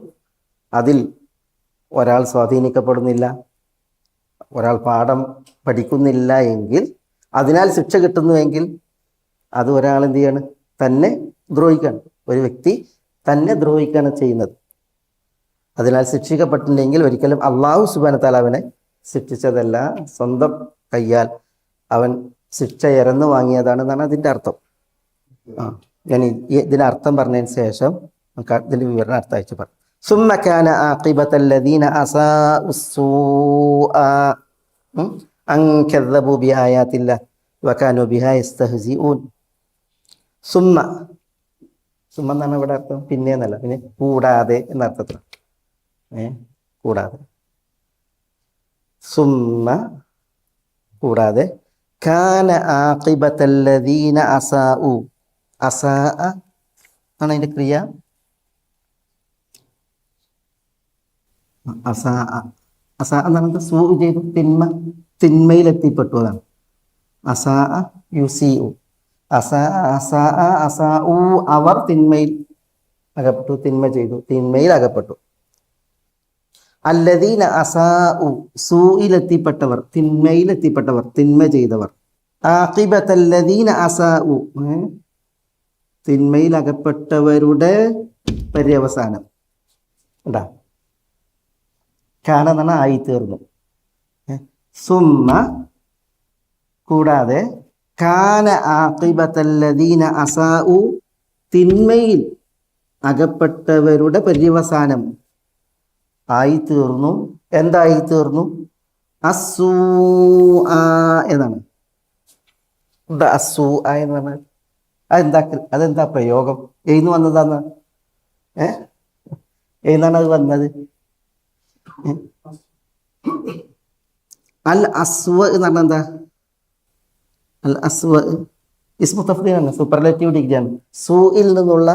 അതിൽ ഒരാൾ സ്വാധീനിക്കപ്പെടുന്നില്ല, ഒരാൾ പാഠം പഠിക്കുന്നില്ല എങ്കിൽ, അതിനാൽ ശിക്ഷ കിട്ടുന്നുവെങ്കിൽ, അത് ഒരാൾ എന്ത് ചെയ്യാണ്? തന്നെ ദ്രോഹിക്കുകയാണ്. ഒരു വ്യക്തി തന്നെ ദ്രോഹിക്കുകയാണ് ചെയ്യുന്നത്. അതിനാൽ ശിക്ഷിക്കപ്പെട്ടിട്ടുണ്ടെങ്കിൽ ഒരിക്കലും അല്ലാഹു സുബ്ഹാനഹു വ തആല അവനെ ശിക്ഷിച്ചതല്ല, സ്വന്തം കയ്യാൽ അവൻ ശിക്ഷ ഇരന്നു വാങ്ങിയതാണെന്നാണ് അതിൻ്റെ അർത്ഥം. ഞാൻ ഇതിന് അർത്ഥം പറഞ്ഞതിന് ശേഷം നമുക്ക് ഇതിൻ്റെ വിവരണം അർത്ഥം അയച്ചു പറഞ്ഞു. ثم كان عاقبة الذين أساءوا السوء أن كذبوا بآيات الله وكانوا بها يستهزئون. സുമ്മ എന്നാണ് ഇവിടെ അർത്ഥം, പിന്നെ എന്നല്ല, പിന്നെ കൂടാതെ എന്നർത്ഥത്തിൽ. കൂടാതെ സുമ്മ കൂടാതെ കാന ആഖിബത്തല്ലദീന അസാഉ. അസാ ആണ് അതിന്റെ ക്രിയ. അസാ അസാ എന്നാണ് സൂ ചെയ്തു, തിന്മയിലെത്തിപ്പെട്ടു അതാണ്. അസാ യുസിഉ. അസാ അസാ അസാഉ അവർ തിന്മയിൽ അകപ്പെട്ടു, തിന്മ ചെയ്തു, തിന്മയിൽ അകപ്പെട്ടു. അല്ലദീന അസാഉ സൂയിലെത്തിപ്പെട്ടവർ, തിന്മയിലെത്തിപ്പെട്ടവർ, തിന്മ ചെയ്തവർ. ആഖിബത്തല്ലദീന അസാഉ തിന്മയിൽ അകപ്പെട്ടവരുടെ പര്യവസാനം ഉണ്ടാ. കാന എന്നാണ് ആയി തീർന്നു. സുമ്മ കൂടാതെ കാന ആഖിബത്തല്ലദീന അസാഉ തിന്മയിൽ അകപ്പെട്ടവരുടെ പര്യവസാനം ആയി തീർന്നു. എന്തായി തീർന്നു? അസൂ എന്നാണ്. അസൂ എന്ന് പറഞ്ഞാൽ അതെന്താ പ്രയോഗം? എഴുന്ന് വന്നതാന്ന് എഴുന്നാണ് അത് വന്നത്. അൽ അസ്വ എന്ന് പറഞ്ഞാൽ എന്താ? അൽ അസ്വ ഇസ്മു തഫ്ദീലാണ്, സൂപ്പർലേറ്റീവ് ഡിഗ്രിയാണ്. സൂയിൽ നിന്നുള്ള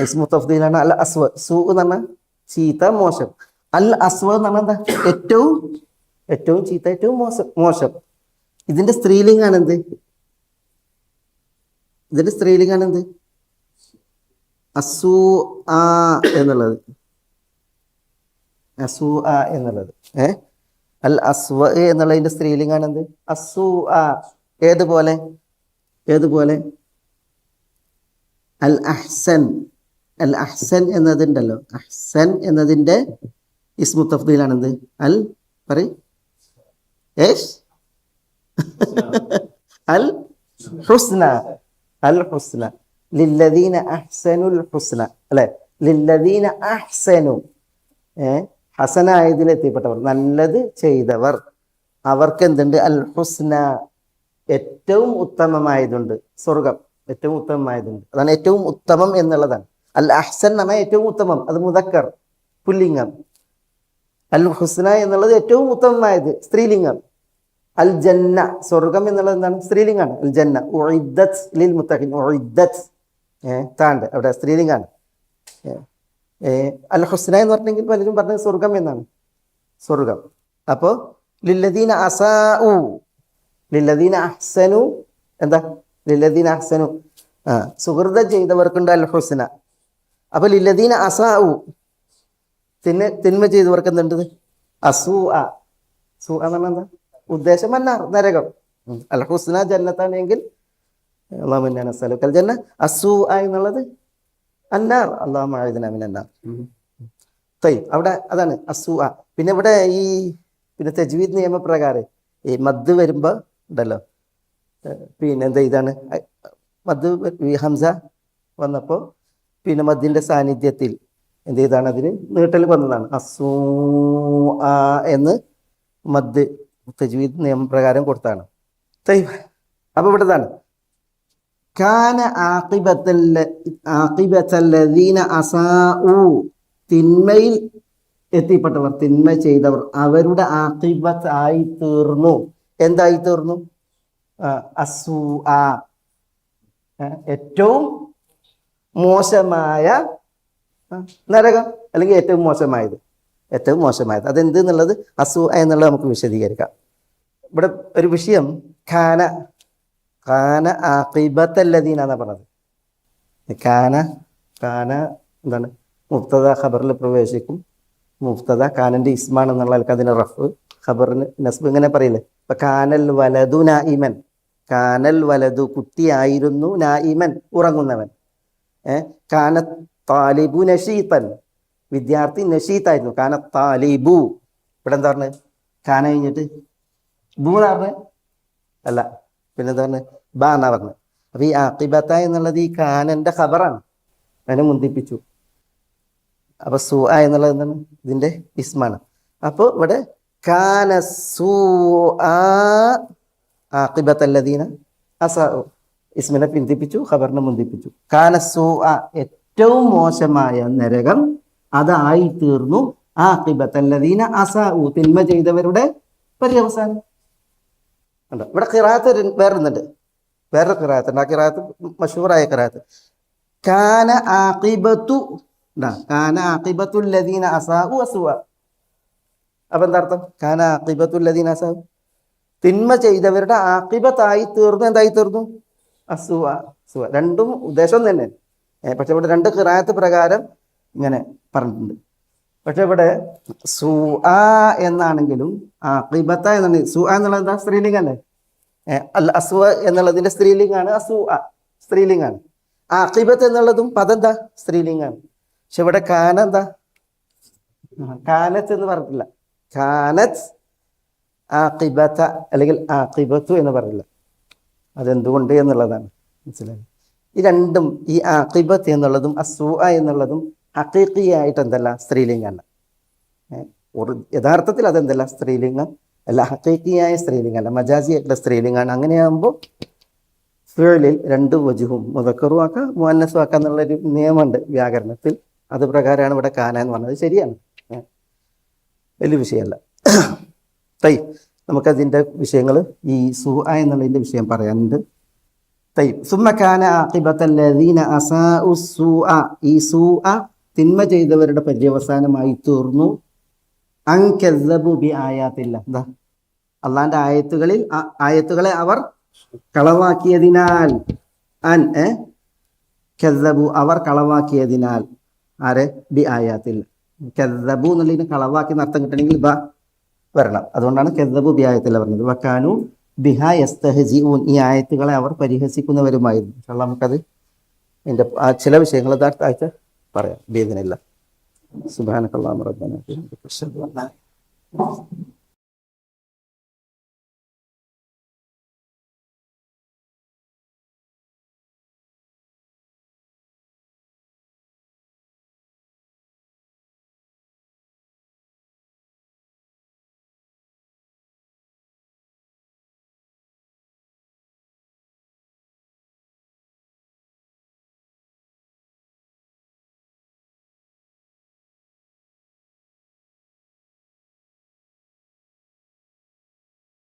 ഇസ്മു തഫ്ദീലാണ് അൽ അസ്വ. സൂ എന്ന് പറഞ്ഞാൽ ചീത്ത, മോശം. അൽ അസ്വ എന്ന് പറഞ്ഞാൽ എന്താ? ഏറ്റവും ചീത്ത, ഏറ്റവും മോശം. ഇതിന്റെ സ്ത്രീലിംഗാണെന്ത്? അസൂ ആ എന്നുള്ളത്. അസൂ ആ എന്നുള്ളത് അൽ അസ്വ എന്നുള്ളതിന്റെ സ്ത്രീലിംഗാണെന്ത്? അസൂ ആ. ഏതുപോലെ? അൽ അഹ്സൻ. അൽ അഹ്സൻ എന്നതുണ്ടല്ലോ, അഹ്സൻ എന്നതിന്റെ ഇസ്മു തഫ്ദീലാണെന്ത്? അൽ അൽ ഹുസ്ന. അൽ ഹുസ്ന. ലില്ലദീന അഹ്സനുൽ ഹുസ്ന അല്ലെ? ലില്ലദീന അഹ്സനു ഹസനായതിൽ എത്തിപ്പെട്ടവർ, നല്ലത് ചെയ്തവർ, അവർക്ക് എന്തുണ്ട്? അൽ ഹുസ്ന ഏറ്റവും ഉത്തമമായതുണ്ട്, സ്വർഗം ഏറ്റവും ഉത്തമമായതുണ്ട്. അതാണ് ഏറ്റവും ഉത്തമം എന്നുള്ളതാണ്. അൽ അഹ്സൻ നമ്മ ഏറ്റവും ഉത്തമം, അത് മുദക്കർ പുല്ലിംഗം. അൽ ഹുസ്ന എന്നുള്ളത് ഏറ്റവും ഉത്തമമായത് സ്ത്രീലിംഗം. അൽ ജന്ന സ്വർഗം എന്നുള്ളത് എന്താണ്? സ്ത്രീലിംഗാണ്. അൽ ജന്ന ഉഇദ്ദത് ലിൽ മുത്തഖീൻ. ഉഇദ്ദത് താണ്ട് അവിടെ സ്ത്രീലിംഗാണ്. അൽ ഹുസ്ന എന്ന് പറഞ്ഞെങ്കിൽ പലരും പറഞ്ഞത് സ്വർഗം എന്നാണ്. സ്വർഗം. അപ്പോ ലില്ലദീന അസാഉ, ലില്ലദീന അഹ്സനു എന്താ? ലില്ലദീന അഹ്സനു സുഹൃതം ചെയ്തവർക്കുണ്ട് അൽ ഹുസ്ന. അപ്പൊ ലില്ലദീന അസാഉ തിന്മ ചെയ്തവർക്ക് എന്തുണ്ട്? അസൂ ആ. സൂ എന്ന് പറഞ്ഞാൽ എന്താ? ഉദ്ദേശം അന്നാർ, നരകം. അൽ ഹുസ്ന ജന്നത്താണെങ്കിൽ ജന്ന. അസൂ ആ എന്നുള്ളത് അന്നാർ. അല്ലാഹുമ്മ അഇദ്നാ മിനന്നാർ. അവിടെ അതാണ് അസൂ ആ. പിന്നെ ഇവിടെ പിന്നെ തജ്വീദ് നിയമപ്രകാരം ഈ മദ് വരുമ്പോ ഉണ്ടല്ലോ, പിന്നെ എന്താ ഇതാണ് മദ് ഹംസ വന്നപ്പോ പിന്നെ മദ്ദിന്റെ സാന്നിധ്യത്തിൽ എന്ത് ചെയ്താണ്? അതിന് നീട്ടൽ വന്നതാണ്. അസൂ ആ എന്ന് മദ് തജ്വീദ് നിയമപ്രകാരം കൊടുത്താണ്. അപ്പൊ ഇവിടെ ഇതാണ് കാന ആഖിബത്തല്ലദീന അസാഉ തിന്മയിൽ എത്തിപ്പെട്ടവർ, തിന്മ ചെയ്തവർ, അവരുടെ ആഖിബത്ത് ആയി തീർന്നു. എന്തായി തീർന്നു? അസൂ ആ ഏറ്റവും മോശമായ നരകം, അല്ലെങ്കിൽ ഏറ്റവും മോശമായത്. അതെന്ത് എന്നുള്ളത് അസൂ എന്നുള്ളത് നമുക്ക് വിശദീകരിക്കാം. ഇവിടെ ഒരു വിഷയം ഖാന ആഖിബത്തല്ലദീന എന്നാ പറഞ്ഞത്. ഖാന എന്താണ്? മുബ്തദ ഖബറിൽ പ്രവേശിക്കും. മുബ്തദ ഖാനന്റെ ഇസ്മാണ് എന്നുള്ള ആൾക്ക് അതിന് റഫ്, ഖബറിന് നസ്ബ്, ഇങ്ങനെ പറയില്ലേ? ഇപ്പൊ കാനൽ വലതു നായിമൻ, കാനൽ വലതു കുട്ടിയായിരുന്നു, നായിമൻ ഉറങ്ങുന്നവൻ. കാന താലിബു നഷീത്തൻ വിദ്യാർത്ഥി നഷീത്തായിരുന്നു. കാന താലിബു. ഇവിടെ എന്താ പറഞ്ഞത്? കാന കഴിഞ്ഞിട്ട് ബൂ എന്നാ പറഞ്ഞത്? അല്ല, പിന്നെന്താ പറഞ്ഞത്? ബ എന്നാ പറഞ്ഞത്. അപ്പൊ ഈ ആഖിബത്ത എന്നുള്ളത് ഈ കാനന്റെ ഖബറാണ്, അതിനെ മുന്തിപ്പിച്ചു. അപ്പൊ സൂ എന്നുള്ളത് എന്താണ്? ഇതിന്റെ ഇസ്മാണ്. അപ്പൊ ഇവിടെ കാന സൂ ആഖിബത്തല്ലദീന അസാഉ ഇസ്മിനെ പിന്തിപ്പിച്ചു, ഖബറിനെ മുന്തിപ്പിച്ചു. കാന സൂ ഏറ്റവും മോശമായ നരകം അതായി തീർന്നു. ആഖിബത്തല്ലദീന അസാഉ തിന്മ ചെയ്തവരുടെ പര്യവസാനം ഉണ്ട്. ഇവിടെ ഖിറാഅത്ത് വേറൊന്നുണ്ട്, വേറൊരു ഖിറാഅത്തുണ്ട്. ആ ഖിറാഅത്ത് മശഹൂറായ ഖിറാഅത്ത് കാന ആഖിബത്തു കാന ആഖിബത്തുൽ ലദീന അസാഉ അസുവ. അപ്പൊ എന്താ അർത്ഥം? കാന ആഖിബത്തുൽ ലദീന അസാഉ, തിന്മ ചെയ്തവരുടെ ആഖിബത്തായി തീർന്നു. എന്തായി തീർന്നു? അസുവ. സുവ രണ്ടും ഉദ്ദേശം തന്നെ. പക്ഷെ ഇവിടെ രണ്ട് ഖിറാഅത്ത് പ്രകാരം ഇങ്ങനെ പറഞ്ഞിട്ടുണ്ട്. പക്ഷെ ഇവിടെ സുആ എന്നാണെങ്കിലും ആഖിബത്ത എന്നാണ്. സുആ എന്നുള്ളത് എന്താ? സ്ത്രീലിംഗല്ലേ. അല്ല അസുവ എന്നുള്ളതിന്റെ സ്ത്രീലിംഗാണ് അസുആ, സ്ത്രീലിംഗാണ്. ആഖിബത്ത് എന്നുള്ളതും പദം എന്താ? സ്ത്രീലിംഗാണ്. പക്ഷെ ഇവിടെ കാന എന്താ? കാനത്ത് എന്ന് പറഞ്ഞിട്ടില്ല. കാനത്ത് ആഖിബത്ത അല്ലെങ്കിൽ ആഖിബത്തു എന്ന് പറഞ്ഞില്ല. അതെന്തുകൊണ്ട് എന്നുള്ളതാണ് മനസ്സിലായത്. ഈ രണ്ടും, ഈ ആഖിബത്ത് എന്നുള്ളതും അസുആ എന്നുള്ളതും ഹഖീഖിയായിട്ട് എന്തല്ല? സ്ത്രീലിംഗമല്ല. യഥാർത്ഥത്തിൽ അതെന്തല്ല? സ്ത്രീലിംഗം അല്ല, ഹഖീഖിയായ സ്ത്രീലിംഗമല്ല, മജാസിയായിട്ടുള്ള സ്ത്രീലിംഗമാണ്. അങ്ങനെയാകുമ്പോൾ ഫിഅലിൽ രണ്ട് വജുഹും മുദക്കറും ആക്കാം മുഅന്നസും ആക്കാം എന്നുള്ളൊരു നിയമമുണ്ട് വ്യാകരണത്തിൽ. അത് പ്രകാരമാണ് ഇവിടെ കാന എന്ന് പറഞ്ഞത്. ശരിയാണ്, വലിയ വിഷയമല്ല. തൈ നമുക്കതിൻ്റെ വിഷയങ്ങൾ ഈ സുആ എന്നുള്ളതിൻ്റെ വിഷയം പറയാനുണ്ട്. തൈ സുമ്മ കാന ആഖിബത്തല്ലദീന അസാഉ സുആ, ഈ സുആ തിന്മ ചെയ്തവരുടെ പര്യവസാനമായി തീർന്നു. അൻകസ്സബു ബി ആയാത്തില്ല, എന്താ? അള്ളാന്റെ ആയത്തുകളെ അവർ കളവാക്കിയതിനാൽ. കസ്സബു അവർ കളവാക്കിയതിനാൽ. ആരെ? ബി ആയാത്തില്ല. കസ്സബു എന്നുള്ളതിന് കളവാക്കി അർത്ഥം കിട്ടണമെങ്കിൽ ബ വരണം. അതുകൊണ്ടാണ് കസ്സബു ബി ആയത്തില്ല പറഞ്ഞത്. വകാനു ബിഹാ യസ്തഹ്സിഊൻ, ഈ ആയത്തുകളെ അവർ പരിഹസിക്കുന്നവരുമായിരുന്നു. ഇൻഷാല്ലാഹ് നമുക്കത് അതിൻ്റെ ചില വിഷയങ്ങൾ ആഴ്ച പറയാം ബിഇദ്നില്ലാഹ്. സുബ്ഹാനക്കല്ലാഹുമ്മ റബ്ബനാ വബിഹംദിക അശ്ഹദു അൻ ലാ ഇലാഹ ഇല്ല അൻത